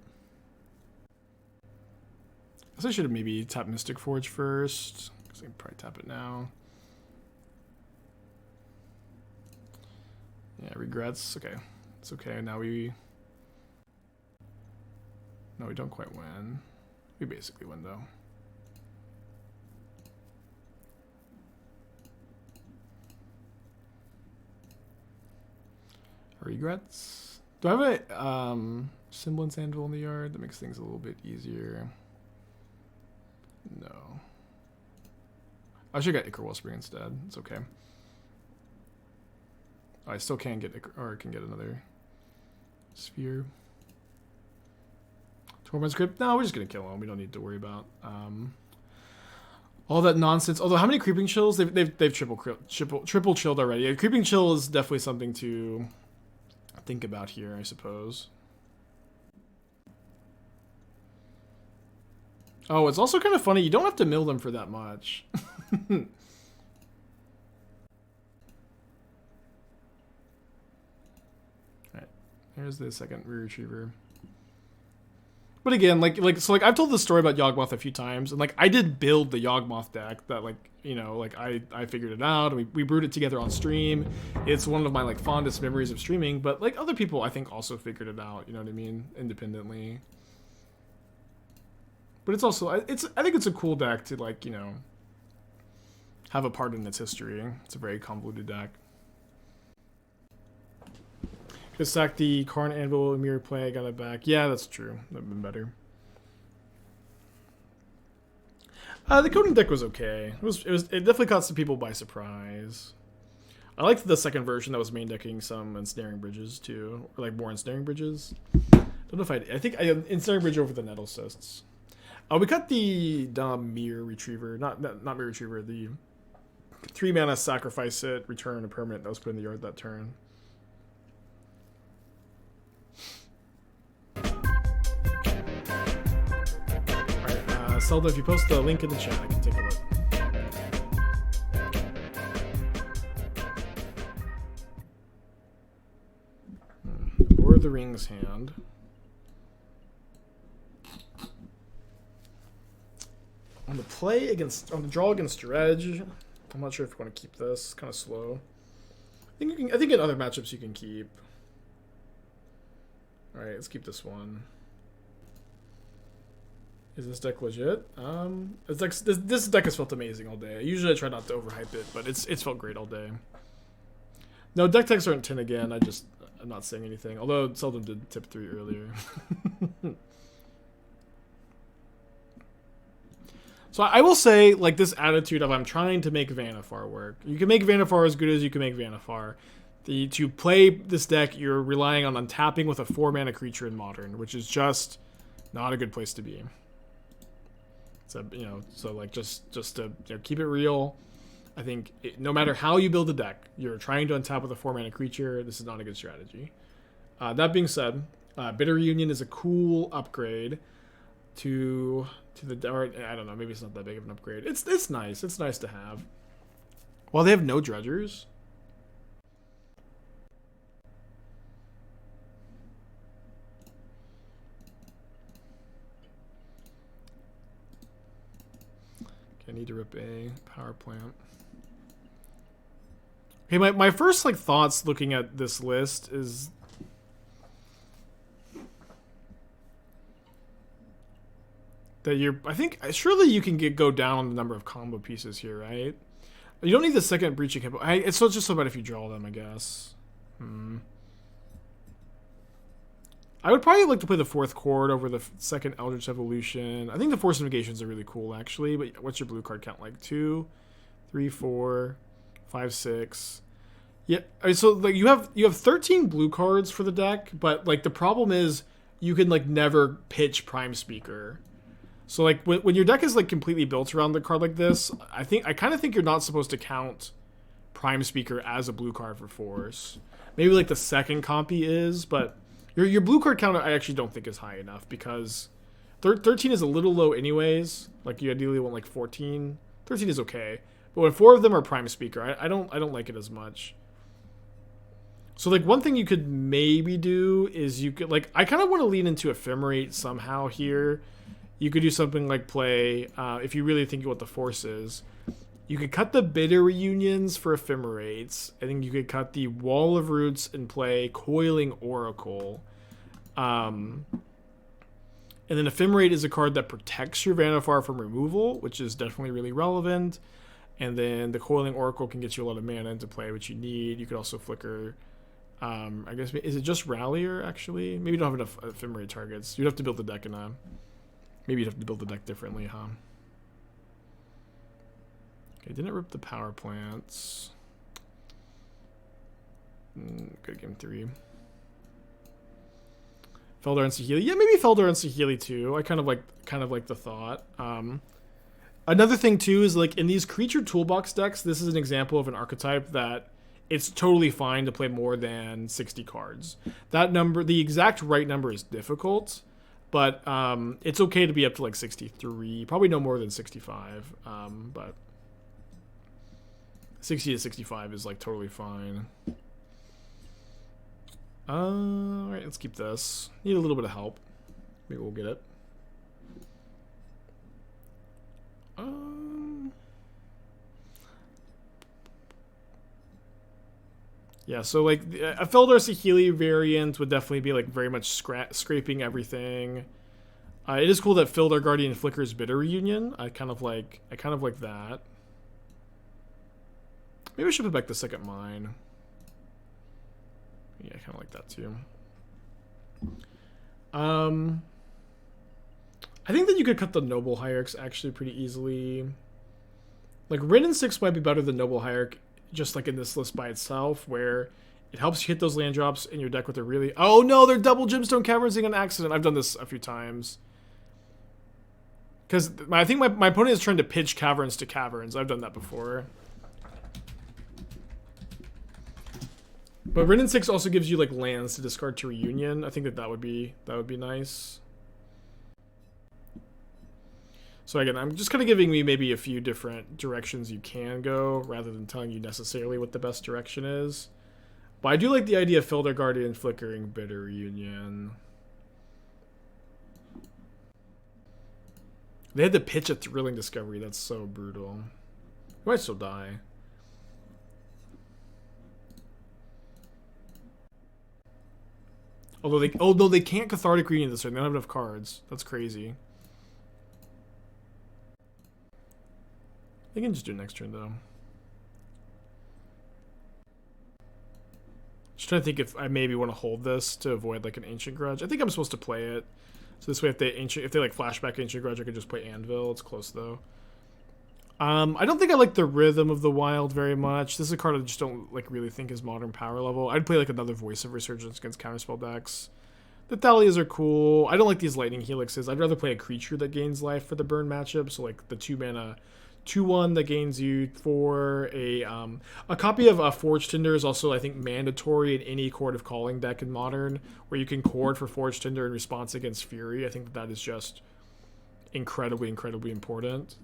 I guess I should have maybe tapped Mystic Forge first. Because I can probably tap it now. Yeah, regrets. Okay. It's okay. Now we... No, we don't quite win. We basically win, though. Regrets. Do I have a Semblance Anvil in the yard? That makes things a little bit easier. No. I should get Ichor Wellspring instead. It's okay. I still can get or can get another sphere. Tormod's Crypt. No, we're just gonna kill him. We don't need to worry about all that nonsense. Although, how many creeping chills? They've triple chilled already. Yeah, creeping chill is definitely something to think about here, I suppose. Oh, it's also kind of funny. You don't have to mill them for that much. Here's the second Myr Retriever. But again, like I've told this story about Yawgmoth a few times, and like I did build the Yawgmoth deck that I figured it out, and we brewed it together on stream. It's one of my like fondest memories of streaming, but like other people I think also figured it out, you know what I mean, independently. But it's also I think it's a cool deck to like, have a part in its history. It's a very convoluted deck. Just sack the Karn Anvil Mirror play, got it back. Yeah, that's true. That would have been better. The coding deck was okay. It definitely caught some people by surprise. I liked the second version that was main decking some Ensnaring Bridges too, or like more Ensnaring Bridges. Don't know if I think I Ensnaring Bridge over the Nettle Cysts. We cut the Myr Retriever, not Myr Retriever. The 3 mana sacrifice it, return a permanent that was put in the yard that turn. Zelda, if you post the link in the chat, I can take a look. Lord of the Rings hand. On the draw against Dredge, I'm not sure if you want to keep this. It's kind of slow. I think in other matchups you can keep. All right, let's keep this one. Is this deck legit? It's like this deck has felt amazing all day. Usually I try not to overhype it, but it's felt great all day. No, deck techs aren't 10 again. I'm not saying anything. Although Seldom did tip 3 earlier. So I will say, like, this attitude of I'm trying to make Vannifar work. You can make Vannifar as good as you can make Vannifar. To play this deck, you're relying on untapping with a 4-mana creature in Modern, which is just not a good place to be. So, so like just to keep it real, I think no matter how you build a deck, you're trying to untap with a 4-mana creature. This is not a good strategy. That being said, Bitter Reunion is a cool upgrade to the, or I don't know, maybe it's not that big of an upgrade. It's nice. It's nice to have. Well, they have no dredgers. Okay, I need to rip a power plant. Okay, my first like thoughts looking at this list is that I think surely you can go down on the number of combo pieces here, right? You don't need the second breaching hippo. It's just about if you draw them, I guess. I would probably like to play the 4th chord over the second Eldritch Evolution. I think the Force of Negations are really cool, actually. But what's your blue card count like? 2, 3, 4, 5, 6. Yeah. So like you have 13 blue cards for the deck, but like the problem is you can like never pitch Prime Speaker. So like when your deck is like completely built around the card like this, I kind of think you're not supposed to count Prime Speaker as a blue card for force. Maybe like the second copy is, but your blue card count I actually don't think is high enough because 13 is a little low anyways. Like you ideally want like 14. 13 is okay, but when 4 of them are Prime Speaker, I don't like it as much. So like one thing you could maybe do is you could like I kind of want to lean into Ephemerate somehow here. You could do something like play, if you really think what the force is, you could cut the Bitter Reunions for Ephemerates. I think you could cut the Wall of Roots and play Coiling Oracle. And then Ephemerate is a card that protects your Vannifar from removal, which is definitely really relevant. And then the Coiling Oracle can get you a lot of mana into play, which you need. You could also flicker. I guess, is it just Rallier, actually? Maybe you don't have enough Ephemerate targets. You'd have to build the deck in a... Maybe you'd have to build the deck differently, huh? Okay, didn't rip the power plants. Good game 3. Feldar and Saheeli. Yeah, maybe Feldar and Saheeli too. I kind of like the thought. Another thing too is like in these creature toolbox decks, this is an example of an archetype that it's totally fine to play more than 60 cards. That number, the exact right number is difficult. But it's okay to be up to like 63. Probably no more than 65. But 60 to 65 is like totally fine. Alright, let's keep this. Need a little bit of help. Maybe we'll get it. Yeah, so like a Feldar Saheeli variant would definitely be like very much scraping everything. It is cool that Feldar Guardian flickers Bitter Reunion. I kind of like that. Maybe I should put back the second mine. Yeah, I kind of like that too. I think that you could cut the Noble Hierarchs actually pretty easily. Like Rin and 6 might be better than Noble Hierarch. Just like in this list by itself, where it helps you hit those land drops in your deck with a really... Oh no, they're double Gemstone Cavernsing on accident. I've done this a few times. Because I think my opponent is trying to pitch Caverns to Caverns. I've done that before. But Rin and 6 also gives you like lands to discard to Reunion. I think that would be nice. So again, I'm just kind of giving me maybe a few different directions you can go, rather than telling you necessarily what the best direction is. But I do like the idea of Feldar Guardian flickering Bitter Reunion. They had to pitch a Thrilling Discovery. That's so brutal. You might still die. Although they can't Cathartic Reunion this turn. They don't have enough cards. That's crazy. They can just do it next turn, though. Just trying to think if I maybe want to hold this to avoid like an Ancient Grudge. I think I'm supposed to play it. So this way, if they like flashback Ancient Grudge, I could just play Anvil. It's close though. I don't think I like the Rhythm of the Wild very much. This is a card I just don't like really think is modern power level. I'd play like another Voice of Resurgence against counterspell decks. The Thalias are cool. I don't like these Lightning Helixes. I'd rather play a creature that gains life for the burn matchup. So like the 2-mana 2/1 that gains you for a copy of Forged Tinder is also, I think, mandatory in any Chord of Calling deck in Modern, where you can chord for Forged Tinder in response against Fury. I think that is just incredibly important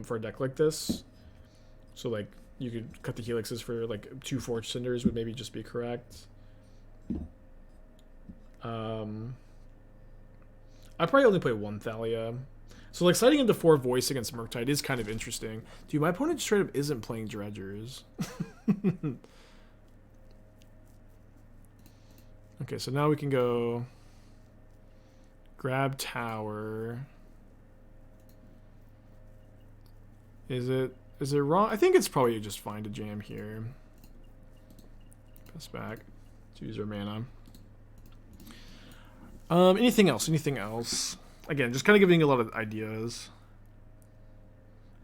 for a deck like this. So like you could cut the Helixes for like 2 Forged Tinders would maybe just be correct. I probably only play 1 Thalia. So like sliding into 4 Voice against Murktide is kind of interesting. Dude, my opponent straight up isn't playing Dredgers. Okay, so now we can go grab Tower. Is it wrong? I think it's probably just fine to jam here. Pass back to use our mana. Anything else? Anything else? Again, just kind of giving you a lot of ideas.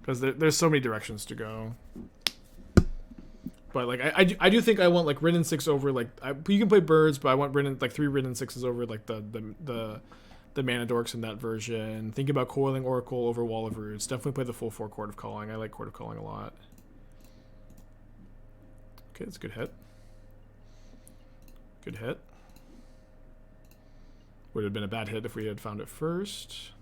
Because there's so many directions to go. But, like, I do think I want, like, Rin 6 over, like... you can play Birds, but I want like 3 Rin 6s over, like, the Mana Dorks in that version. Think about Coiling Oracle over Wall of Roots. Definitely play the full 4 Chord of Calling. I like Chord of Calling a lot. Okay, that's a good hit. Good hit. Would have been a bad hit if we had found it first.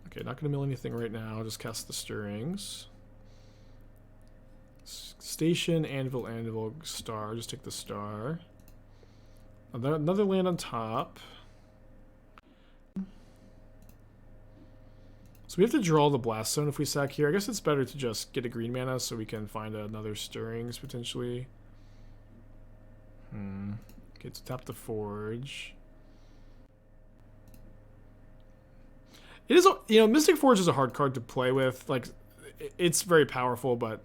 Okay, not going to mill anything right now. Just cast the Stirrings. Station, Anvil, Star. Just take the Star. Another land on top. So we have to draw the Blast Zone if we sack here. I guess it's better to just get a green mana so we can find another Stirrings potentially. Okay, so tap the Forge. It is, you know, Mystic Forge is a hard card to play with. Like, it's very powerful, but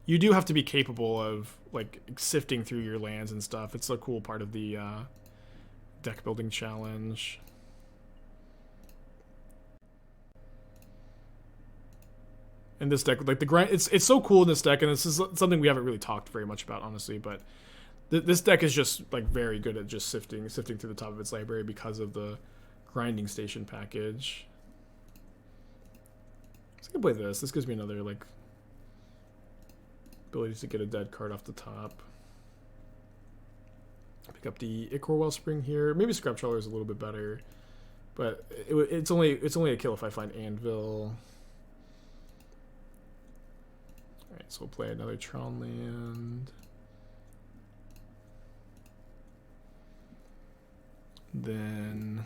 you do have to be capable of, like, sifting through your lands and stuff. It's a cool part of the deck building challenge. In this deck, like, the grind, it's so cool in this deck, and this is something we haven't really talked very much about, honestly, but this deck is just, like, very good at just sifting through the top of its library because of the Grinding Station package. So I can play this. This gives me another, like, ability to get a dead card off the top. Pick up the Ichor Wellspring here. Maybe Scrap Trawler is a little bit better, but it's only a kill if I find Anvil. All right, so we'll play another Tron land. Then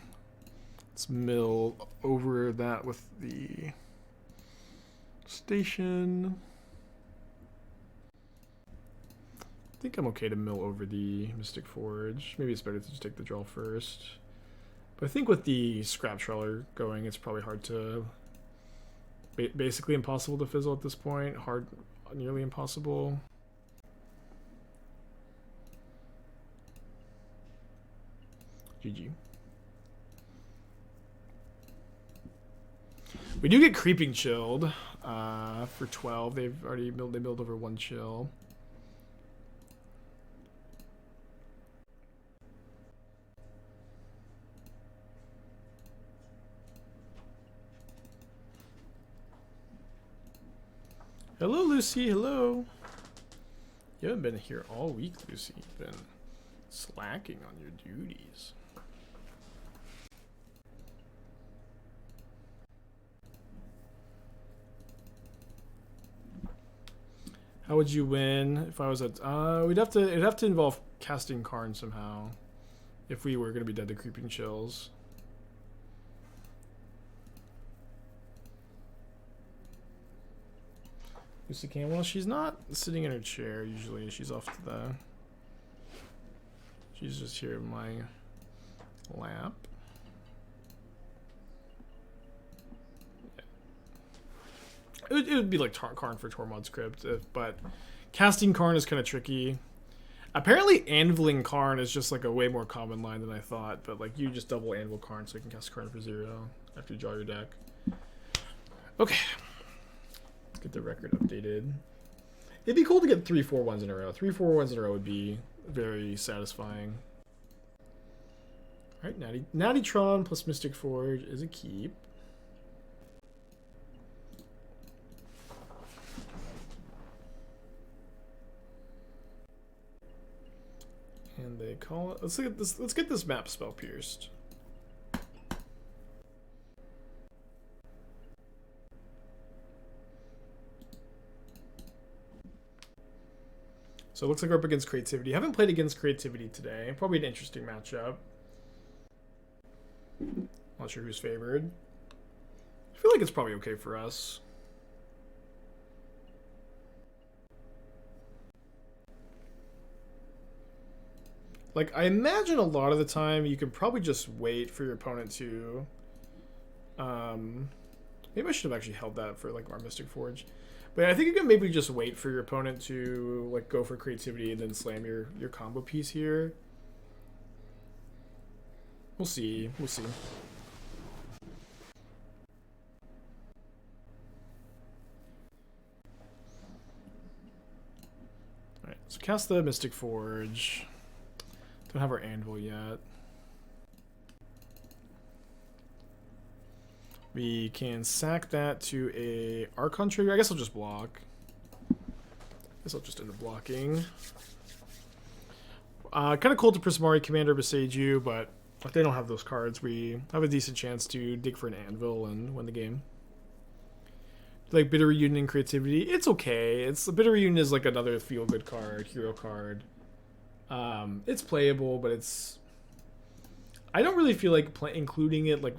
let's mill over that with the Station. I think I'm okay to mill over the Mystic Forge. Maybe it's better to just take the draw first. But I think with the Scrap Trawler going, it's probably hard to... basically impossible to fizzle at this point. Hard, nearly impossible. GG. We do get Creeping Chilled for 12. They've already milled over 1 chill. Hello, Lucy. Hello. You haven't been here all week, Lucy. You've been slacking on your duties. How would you win if I was at? It'd have to involve casting Karn somehow, if we were gonna be dead to Creeping Chills. Lucy can. Well, she's not sitting in her chair usually. She's off to the. She's just here in my lap. It would be like Karn for Tormod's Crypt, but casting Karn is kind of tricky. Apparently, anviling Karn is just like a way more common line than I thought, but like you just double anvil Karn so you can cast Karn for 0 after you draw your deck. Okay. Let's get the record updated. It'd be cool to get 3-4-1s in a row. 3-4-1s in a row would be very satisfying. Alright, Natty Tron plus Mystic Forge is a keep. And they call it. Let's look at this. Let's get this map spell pierced. So it looks like we're up against Creativity. Haven't played against Creativity today. Probably an interesting matchup. Not sure who's favored. I feel like it's probably okay for us. Like, I imagine a lot of the time you can probably just wait for your opponent to... maybe I should have actually held that for, like, our Mystic Forge. But I think you can maybe just wait for your opponent to, like, go for Creativity and then slam your combo piece here. We'll see. We'll see. Alright, so cast the Mystic Forge. Don't have our anvil yet. We can sack that to a Archon trigger. I guess I'll just block. I guess I'll just end up blocking. Kind of cool to Prismari Commander Boseiju, but if they don't have those cards, we have a decent chance to dig for an anvil and win the game. Like Bitter Reunion and Creativity, it's okay. Bitter Reunion is like another feel-good card, hero card. It's playable, but I don't really feel like including it like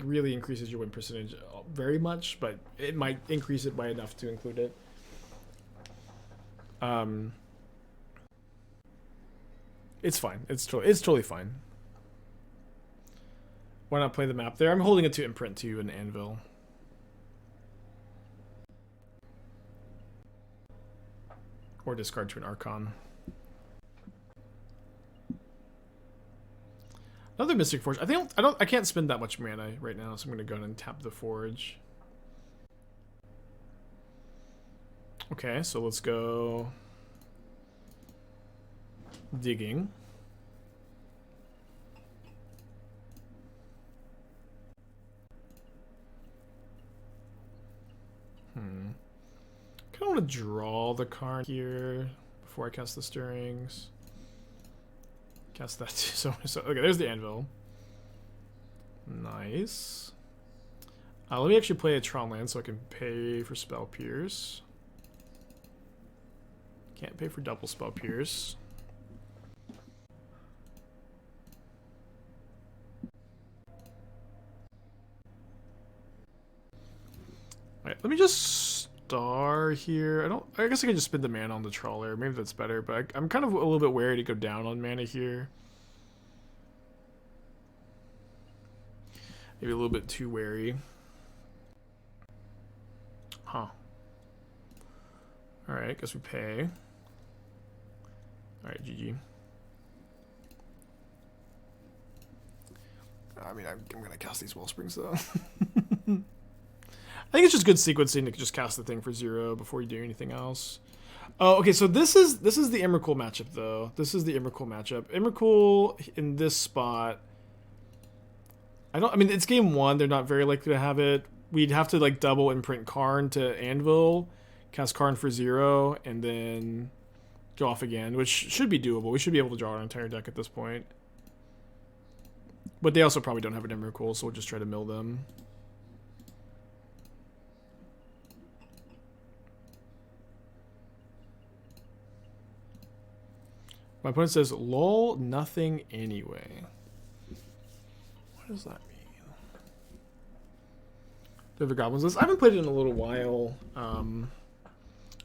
really increases your win percentage very much, but it might increase it by enough to include it. It's fine. It's totally fine. Why not play the map there? I'm holding it to imprint to an anvil. Or discard to an Archon. Another Mystic Forge. I can't spend that much mana right now, so I'm gonna go ahead and tap the Forge. Okay, so let's go digging. Kind of want to draw the card here before I cast the Stirrings. Cast that too. So okay, there's the anvil. Nice. Let me actually play a Tron land so I can pay for Spell Pierce. Can't pay for double Spell Pierce. Alright, let me just star here. I guess I can just spend the mana on the Trawler. Maybe that's better, but I'm kind of a little bit wary to go down on mana here. Maybe a little bit too wary. Huh. Alright, guess we pay. Alright, GG. I mean, I'm gonna cast these Wellsprings though. I think it's just good sequencing to just cast the thing for 0 before you do anything else. Oh, okay, so this is the Emrakul matchup though. This is the Emrakul matchup. Emrakul in this spot. I mean, it's game 1. They're not very likely to have it. We'd have to like double imprint Karn to Anvil, cast Karn for 0, and then go off again, which should be doable. We should be able to draw our entire deck at this point. But they also probably don't have an Emrakul, so we'll just try to mill them. My opponent says, lol, nothing anyway. What does that mean? Do you have a Goblins list? I haven't played it in a little while. I've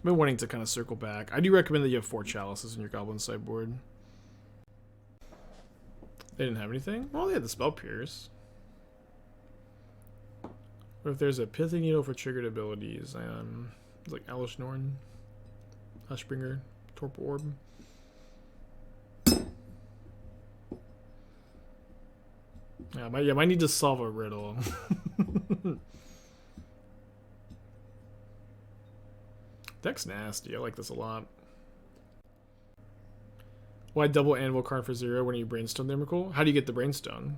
been wanting to kind of circle back. I do recommend that you have 4 Chalices in your Goblin sideboard. They didn't have anything? Well, they had the Spell Pierce. What if there's a Pithing Needle for triggered abilities? It's like Alish Norn, Hushbringer, Torpor Orb. Yeah, might need to solve a riddle. Deck's nasty. I like this a lot. Why double Anvil Karn for 0 when you Brainstone the Emrakul? How do you get the Brainstone?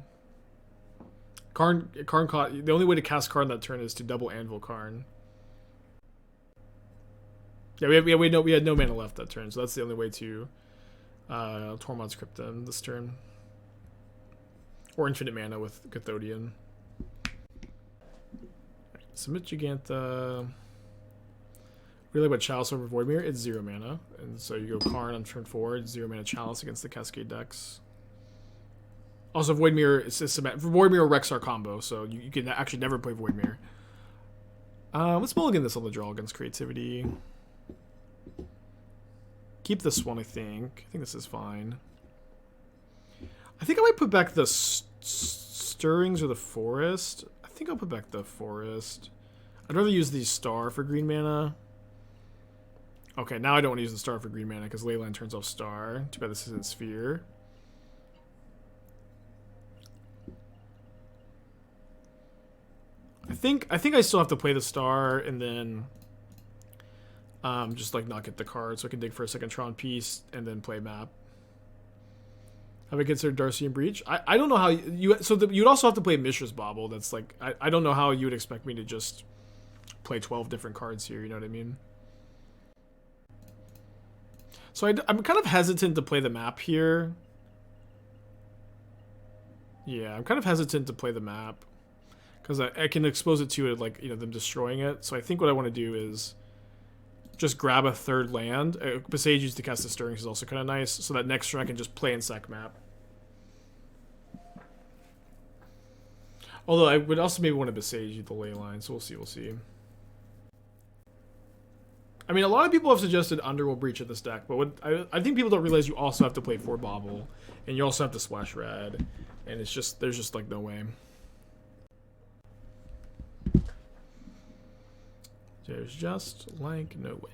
Karn caught. The only way to cast Karn that turn is to double Anvil Karn. Yeah, we had no mana left that turn, so that's the only way to Tormod's Crypt them this turn. Or infinite mana with Cathodion. Right, submit Jegantha. Really about Chalice over Voidmere, it's 0 mana. And so you go Karn on turn 4, it's 0 mana Chalice against the Cascade decks. Also, Voidmere, it's Voidmere or Rexar combo, so you can actually never play Voidmere. Let's mulligan this on the draw against Creativity. Keep this one, I think. I think this is fine. I think I might put back the Stirrings or the Forest. I think I'll put back the Forest. I'd rather use the Star for green mana. Okay, now I don't want to use the Star for green mana because Leyline turns off Star. Too bad this isn't Sphere. I think I still have to play the Star and then just like not get the card so I can dig for a second Tron piece and then play map. Have I considered Darcy and Breach? I don't know how you'd also have to play Mishra's Bauble. That's like I don't know how you would expect me to just play 12 different cards here, you know what I mean? So I'm kind of hesitant to play the map here. Yeah, I'm kind of hesitant to play the map because I can expose it to it, like, you know, them destroying it. So I think what I want to do is just grab a third land. Boseiju to cast the Stirrings is also kind of nice, so that next turn I can just play in sec map. Although I would also maybe want to Boseiju the Leyline, so we'll see. I mean, a lot of people have suggested Underworld Breach of this deck, but I think people don't realize you also have to play 4 Bauble, and you also have to splash red, and it's just there's just like no way. There's just like no way.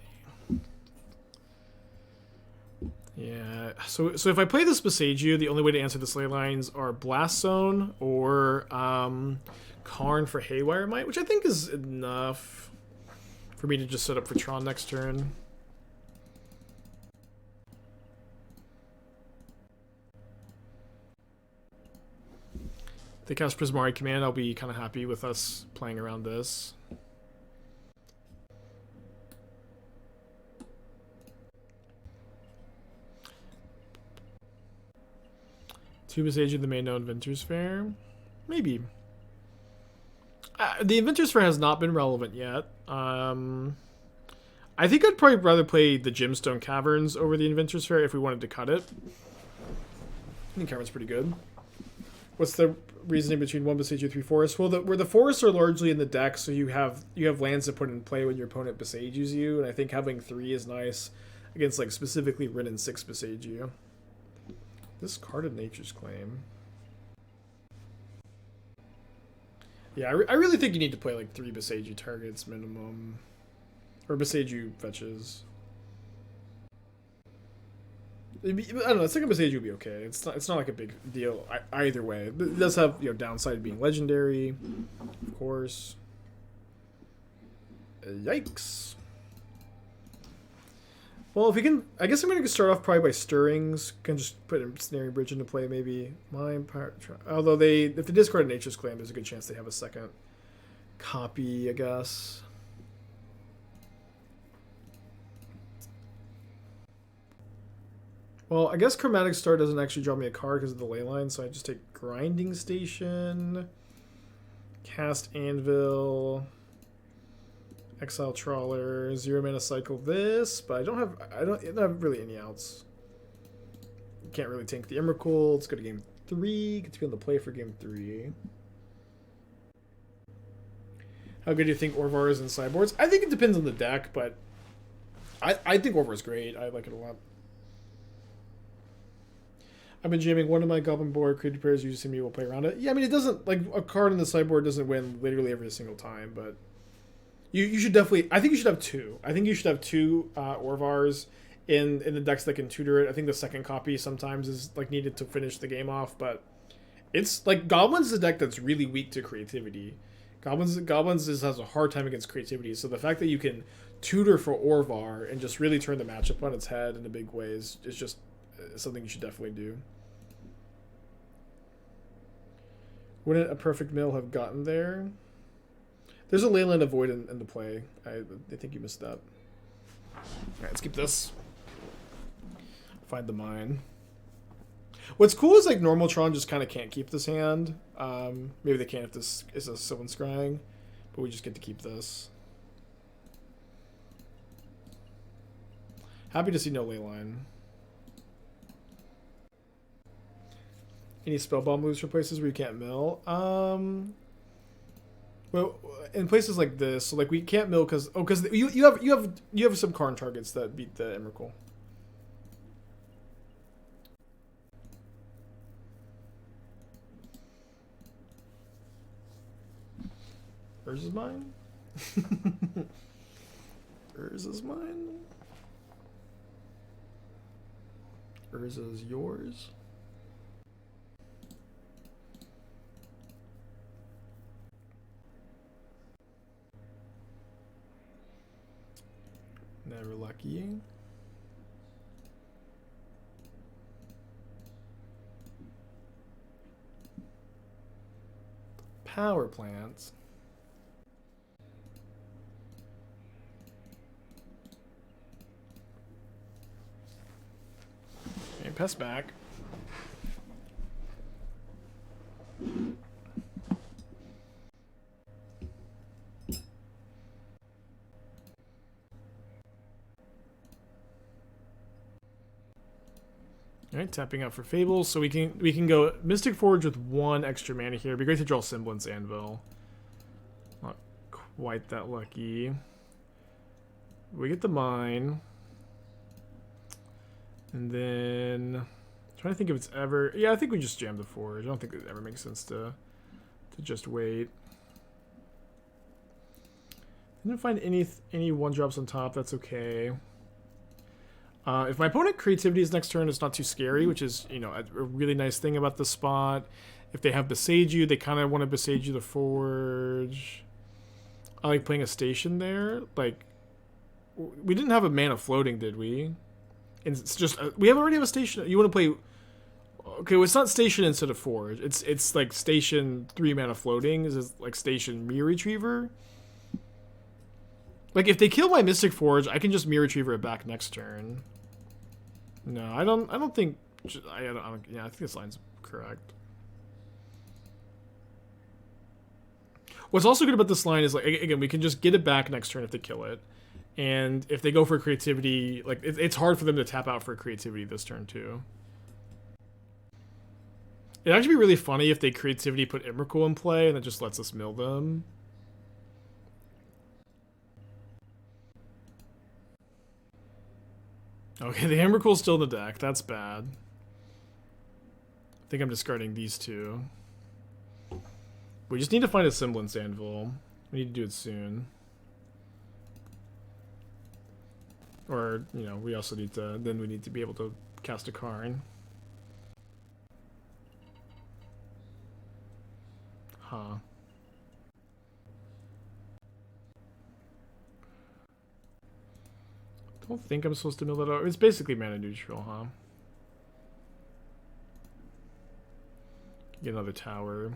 Yeah. So if I play this Boseiju, the only way to answer the Slay lines are Blast Zone or Karn for Haywire Mite, which I think is enough for me to just set up for Tron next turn. If they cast Prismari Command, I'll be kind of happy with us playing around this. Two Boseiju the main no Inventors Fair? Maybe. The Inventors Fair has not been relevant yet. I think I'd probably rather play the Gemstone Caverns over the Inventors Fair if we wanted to cut it. I think Cavern's pretty good. What's the reasoning between 1 Boseiju 3 Forests? Well, where the forests are largely in the deck, so you have lands to put in play when your opponent Boseijus you, and I think having 3 is nice against like specifically Rin and 6 Boseiju. Discarded Nature's Claim. Yeah, I really think you need to play like 3 Boseiju targets minimum. Or Boseiju fetches. I don't know, I think a Boseiju would be okay. It's not like a big deal either way. It does have, you know, downside being legendary, of course. Yikes. Well, if we can, I guess I'm going to start off probably by Stirrings. Can just put Ensnaring Bridge into play, maybe. Although if they discard Nature's Claim, there's a good chance they have a second copy, I guess. Well, I guess Chromatic Star doesn't actually draw me a card because of the Leyline, so I just take Grinding Station, cast Anvil, exile Trawler, 0 mana cycle this, but I don't have really any outs. Can't really tank the Emrakul. Let's go to game 3. Get to be able to play for game 3. How good do you think Orvar is in sideboards? I think it depends on the deck, but I think Orvar is great. I like it a lot. I've been jamming one of my Goblin board. Creative players using me will play around it. Yeah, I mean, it doesn't, like, a card in the sideboard doesn't win literally every single time, but you should definitely, I think you should have 2. I think you should have 2 Orvars in the decks that can tutor it. I think the second copy sometimes is like needed to finish the game off, but It's like Goblins is a deck that's really weak to creativity. Goblins just has a hard time against creativity. So the fact that you can tutor for Orvar and just really turn the matchup on its head in a big way is just something you should definitely do. Wouldn't a perfect mill have gotten there? There's a Leyland of Void in the play. I think you missed that. Alright, let's keep this. Find the mine. What's cool is like normal Tron just kind of can't keep this hand. Maybe they can if this is a Sylvan Scrying, but we just get to keep this. Happy to see no Leyline. Any Spellbomb moves for places where you can't mill? Well, in places like this, so like we can't mill because you have some Karn targets that beat the Emrakul. Urza's mine? Urza's mine? Urza's yours? Never lucky. Power plants. Okay, pest back. Alright, tapping out for Fables, so we can go Mystic Forge with 1 extra mana here. It'd be great to draw Semblance Anvil. Not quite that lucky. We get the mine. And then trying to think if it's ever, yeah, I think we just jam the Forge. I don't think it ever makes sense to just wait. Didn't find any 1-drops on top, that's okay. If my opponent creativity is next turn, it's not too scary, which is, you know, a really nice thing about this spot. If they have Boseiju, they kind of want to Boseiju the Forge. I like playing a station there. Like, we didn't have a mana floating, did we? And it's just we already have a station. You want to play? Okay, well, it's not station instead of Forge. It's like station 3 mana floating. Is like station Myr Retriever. Like if they kill my Mystic Forge, I can just Myr Retriever it back next turn. No, I don't think. Yeah, I think this line's correct. What's also good about this line is like again we can just get it back next turn if they kill it, and if they go for creativity, like it's hard for them to tap out for creativity this turn too. It'd actually be really funny if they creativity put Emrakul in play and it just lets us mill them. Okay, the Emrakul's still in the deck. That's bad. I think I'm discarding these 2. We just need to find a Semblance Anvil. We need to do it soon. Or, you know, we also need to... Then we need to be able to cast a Karn. Huh. I don't think I'm supposed to mill that out. It's basically mana neutral, huh? Get another tower.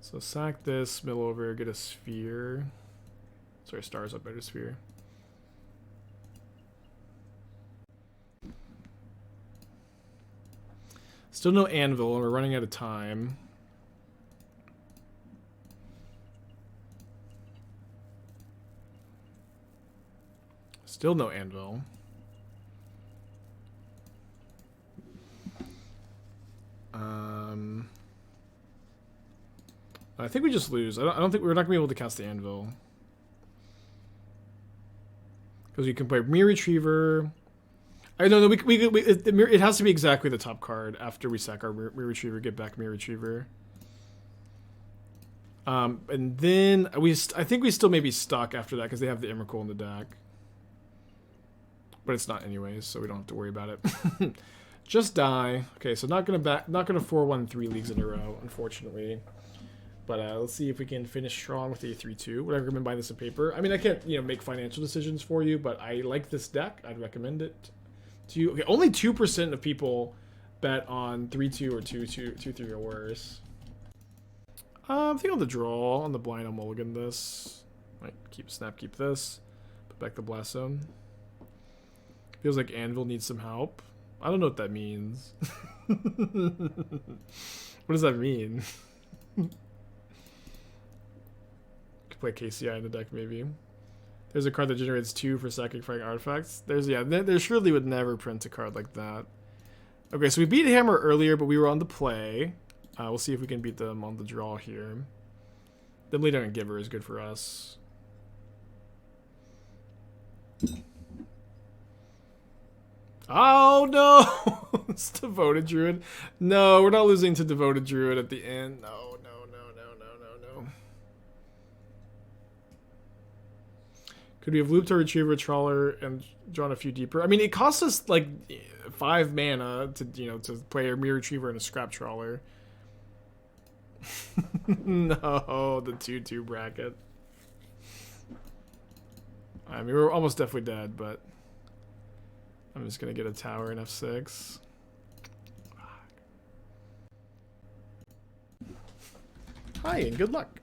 So sack this, mill over, get a sphere. Sorry, stars up better sphere. Still no anvil, and we're running out of time. Still no anvil. I think we just lose. I don't think we're not gonna be able to cast the anvil because you can play Myr Retriever. I don't know. It has to be exactly the top card after we sack our Myr Retriever. Get back Myr Retriever. And then I think we still may be stuck after that because they have the Emrakul in the deck. But it's not anyways, so we don't have to worry about it. Just die. Okay, so not gonna 4-1 leagues in a row, unfortunately. But let's see if we can finish strong with a 3-2. Would I recommend buying this in paper? I mean, I can't, make financial decisions for you, but I like this deck. I'd recommend it to you. Okay, only 2% of people bet on 3-2 or 2-2, 2-3 or worse. I think on the draw, on the blind, I'll mulligan this. Might keep this. Put back the Blast Zone. Feels like Anvil needs some help. I don't know what that means. What does that mean? Could play KCI in the deck, maybe. There's a card that generates 2 for sacrificing artifacts. There surely would never print a card like that. Okay, so we beat Hammer earlier, but we were on the play. We'll see if we can beat them on the draw here. Them leader and Giver is good for us. Oh no! It's Devoted Druid. No, we're not losing to Devoted Druid at the end. No. Could we have looped our Retriever Trawler and drawn a few deeper? I mean, it costs us like 5 mana to to play a Myr Retriever and a Scrap Trawler. No, the 2-2 bracket. I mean, we're almost definitely dead, but I'm just gonna get a tower in F6. Hi, and good luck.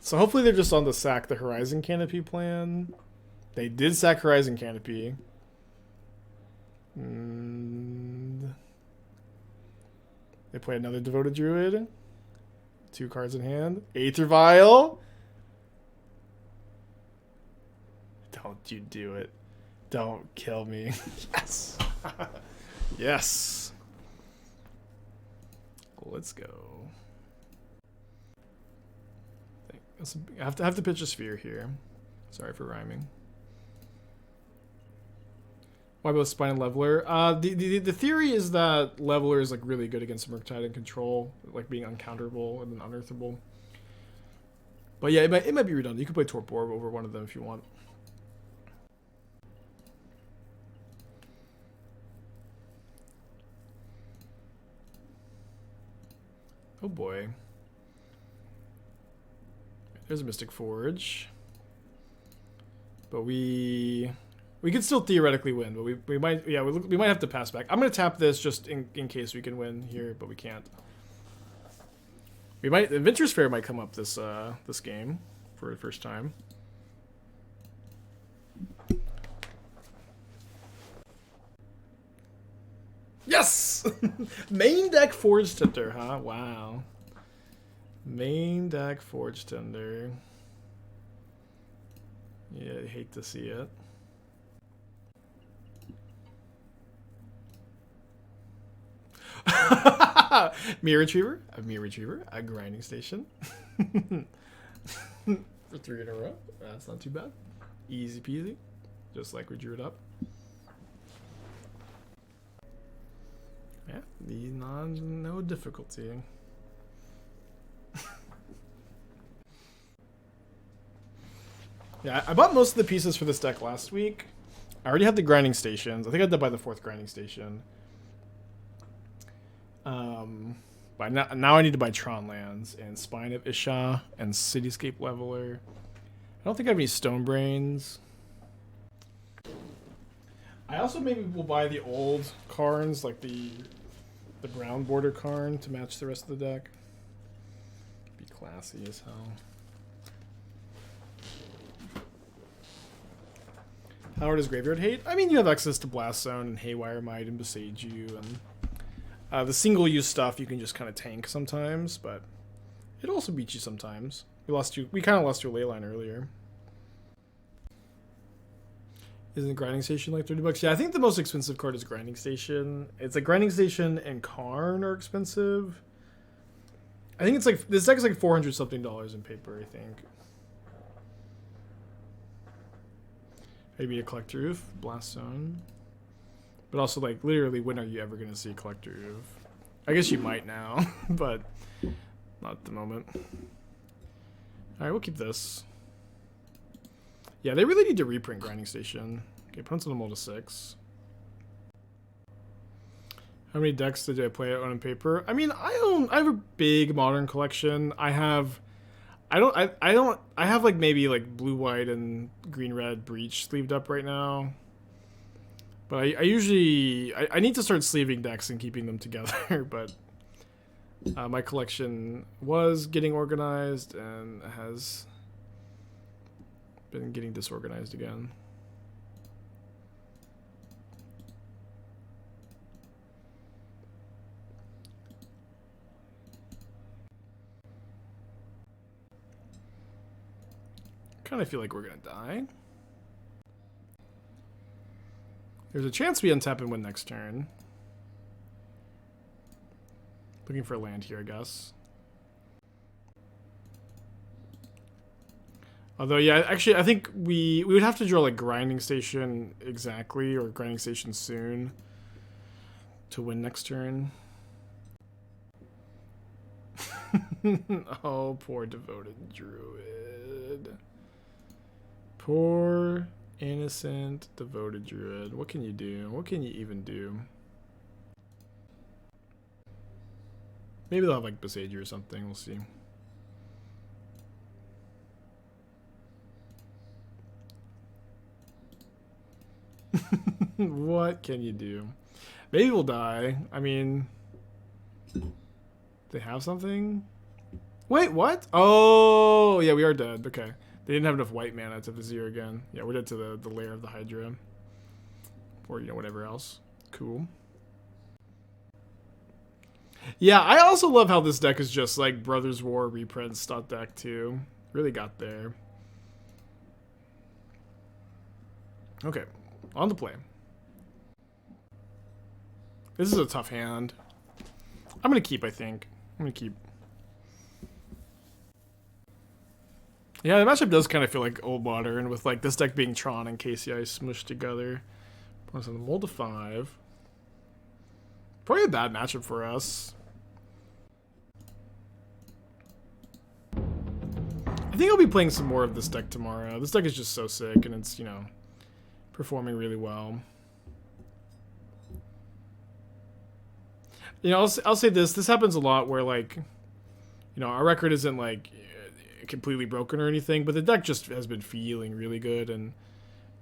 So hopefully they're just on the sack the Horizon Canopy plan. They did sack Horizon Canopy. And they play another Devoted Druid. 2 cards in hand. Aether Vial. Don't you do it. Don't kill me. Yes. Yes. Let's go. I have to pitch a sphere here. Sorry for rhyming. Why about Spine Leveler? The theory is that Leveler is like really good against Murktide and Control, like being uncounterable and then unearthable. But yeah, it might be redundant. You can play Torpor over one of them if you want. Oh boy. There's a Mystic Forge. But we could still theoretically win, but we might have to pass back. I'm gonna tap this just in case we can win here, but we can't. Inventors Fair might come up this this game for the first time. Yes! Main deck Forge Tender, huh? Wow. Main deck Forge Tender. Yeah, I hate to see it. Myr Retriever, a Grinding Station. For 3 in a row. That's not too bad. Easy peasy. Just like we drew it up. Yeah, no difficulty. Yeah, I bought most of the pieces for this deck last week. I already had the grinding stations. I think I had to buy the 4th grinding station. But now I need to buy Tron lands and Spine of Ish Sah and Cityscape Leveler. I don't think I have any Stone Brains. I also maybe will buy the old Karns, like the brown border Karn, to match the rest of the deck. Be classy as hell. How does Graveyard hate? I mean, you have access to Blast Zone and Haywire Mite and Boseiju, and the single-use stuff you can just kind of tank sometimes, but it also beats you sometimes. We kind of lost your Leyline earlier. Isn't Grinding Station like $30? Yeah, I think the most expensive card is Grinding Station. It's like Grinding Station and Karn are expensive. I think it's like this deck is like $400 something in paper, I think. Maybe a Collector Roof, Blast Zone. But also, like, literally, when are you ever going to see a Collector Roof? I guess you might now, but not at the moment. Alright, we'll keep this. Yeah, they really need to reprint Grinding Station. Okay, pencil them all to 6. How many decks did I play on paper? I mean, I have a big modern collection. I have like maybe like blue, white, and green, red breach sleeved up right now. But I usually I need to start sleeving decks and keeping them together. But my collection was getting organized and has been getting disorganized again. Kind of feel like we're gonna die. There's a chance we untap and win next turn. Looking for a land here, I guess. Although, yeah, actually, I think we would have to draw like Grinding Station exactly, or Grinding Station soon, to win next turn. Oh, poor devoted druid. Poor innocent devoted druid. What can you do? What can you even do? Maybe they'll have like Boseiju or something. We'll see. What can you do? Maybe we'll die. I mean, they have something? Wait, what? Oh, yeah, we are dead. Okay. They didn't have enough white mana to Vizier again. Yeah, we're dead to the lair of the Hydra. Or, you know, whatever else. Cool. Yeah, I also love how this deck is just like Brothers War reprint stot deck too. Really got there. Okay, on the play. This is a tough hand. I'm gonna keep, I think. I'm gonna keep. Yeah, the matchup does kind of feel like old modern with like this deck being Tron and KCI smushed together. Points on the mold to 5. Probably a bad matchup for us. I think I'll be playing some more of this deck tomorrow. This deck is just so sick and it's, you know, performing really well. You know, I'll say this. This happens a lot where, like, you know, our record isn't, like, completely broken or anything, but the deck just has been feeling really good, and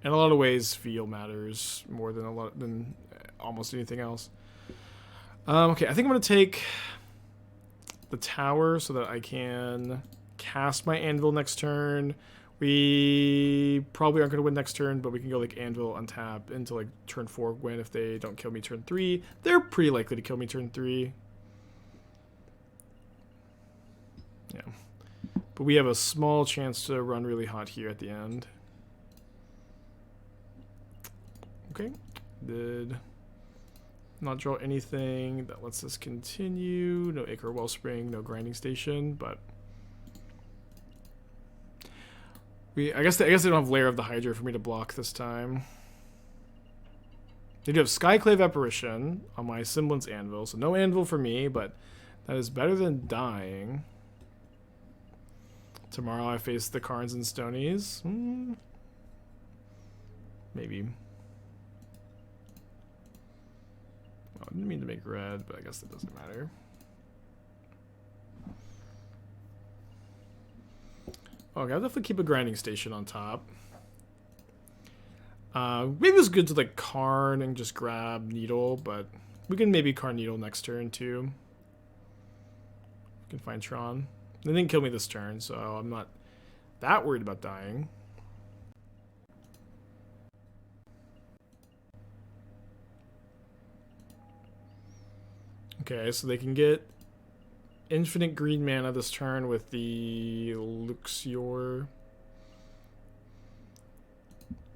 in a lot of ways, feel matters more than almost anything else. Okay, I think I'm going to take the tower so that I can cast my Anvil next turn. We probably aren't going to win next turn, but we can go like Anvil, untap into like turn 4 win if they don't kill me turn 3. They're pretty likely to kill me turn 3. Yeah. But we have a small chance to run really hot here at the end. Okay. Did not draw anything that lets us continue. No Ichor Wellspring, no Grinding Station, but I guess they don't have Lair of the Hydra for me to block this time. They do have Skyclave Apparition on my Semblance Anvil, so no Anvil for me, but that is better than dying. Tomorrow I face the Karns and Stonies. Maybe. Oh, I didn't mean to make red, but I guess that doesn't matter. Okay, I'll definitely keep a Grinding Station on top. Maybe it's good to like Karn and just grab Needle, but we can maybe Karn Needle next turn too. We can find Tron. They didn't kill me this turn, so I'm not that worried about dying. Okay, so they can get infinite green mana this turn with the Luxior.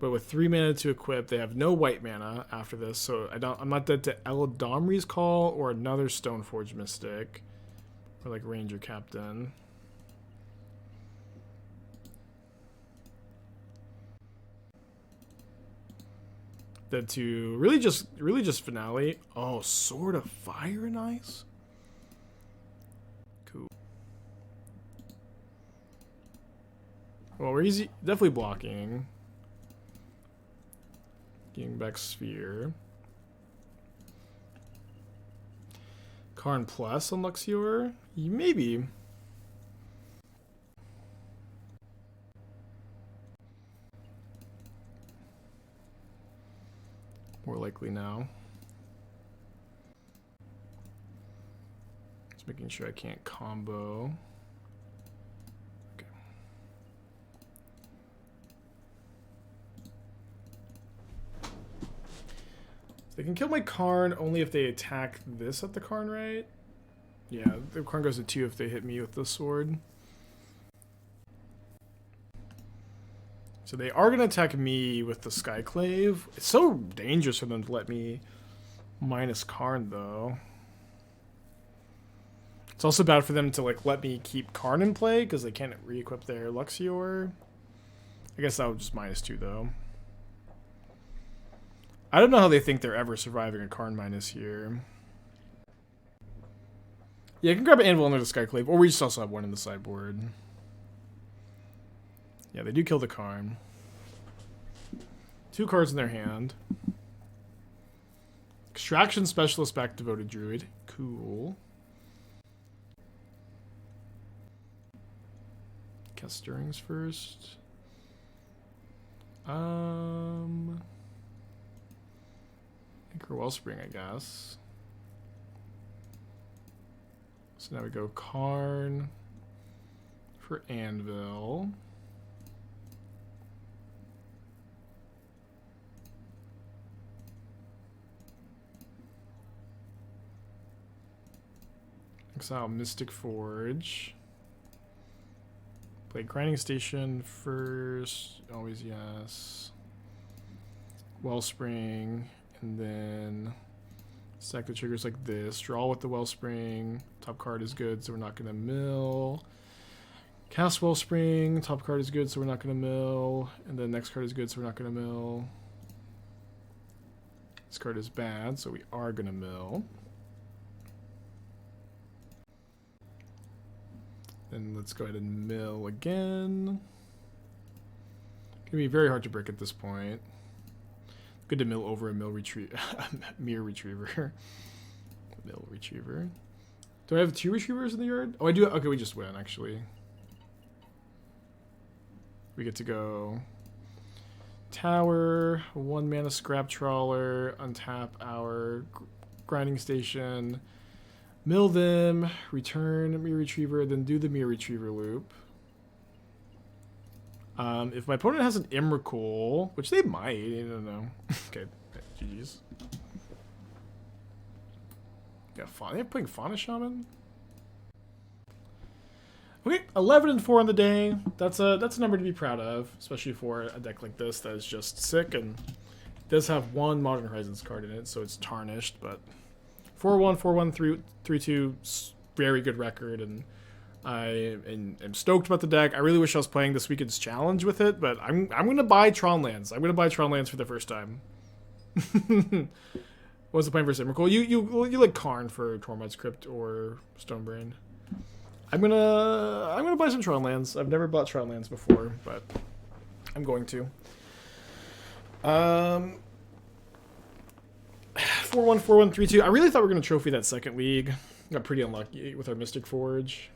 But with 3 mana to equip, they have no white mana after this, so I'm not dead to Eladamri's Call or another Stoneforge Mystic. Or like Ranger Captain. Dead to really just Finale. Oh, Sword of Fire and Ice? Cool. Well, we're definitely blocking. Getting back Sphere. Karn plus on Luxior? Maybe. More likely now. Just making sure I can't combo. Okay. They can kill my Karn only if they attack this at the Karn, right? Yeah, the Karn goes to 2 if they hit me with the sword. So they are going to attack me with the Skyclave. It's so dangerous for them to let me minus Karn, though. It's also bad for them to like let me keep Karn in play because they can't re-equip their Luxior. I guess that would just -2, though. I don't know how they think they're ever surviving a Karn minus here. Yeah, I can grab an Anvil under the Skyclave, or we just also have one in the sideboard. Yeah, they do kill the Karn. 2 cards in their hand. Extraction Specialist back Devoted Druid. Cool. Cast Stirrings first. Ichor Wellspring, I guess. So now we go Karn for Anvil. Exile Mystic Forge. Play Grinding Station first. Always yes. Wellspring. And then stack the triggers like this. Draw with the Wellspring. Top card is good, so we're not going to mill. Cast Wellspring. Top card is good, so we're not going to mill. And then next card is good, so we're not going to mill. This card is bad, so we are going to mill. Then let's go ahead and mill again. It's going to be very hard to break at this point. Good to mill over a Myr Retriever. Myr Retriever. Do I have 2 Retrievers in the yard? Oh, I do. Okay, we just win, actually. We get to go Tower, 1 mana Scrap Trawler, untap our Grinding Station, mill them, return Myr Retriever, then do the Myr Retriever loop. If my opponent has an Emrakul, which they might, I don't know. Okay, GG's. Yeah, they're playing Fauna Shaman. Okay, 11-4 on the day. That's a number to be proud of, especially for a deck like this that is just sick and does have 1 Modern Horizons card in it, so it's tarnished. But 4-1, 4-1, 3-2, very good record, and I am stoked about the deck. I really wish I was playing this weekend's challenge with it, but I'm gonna buy Tron lands. I'm gonna buy Tron lands for the first time. What's the point versus Emrakul? You like Karn for Tormod's Crypt or Stonebrain. I'm gonna buy some Tron lands. I've never bought Tron lands before, but I'm going to. 4-1, 4-1, 3-2. I really thought we were gonna trophy that second league. Got pretty unlucky with our Mystic Forge.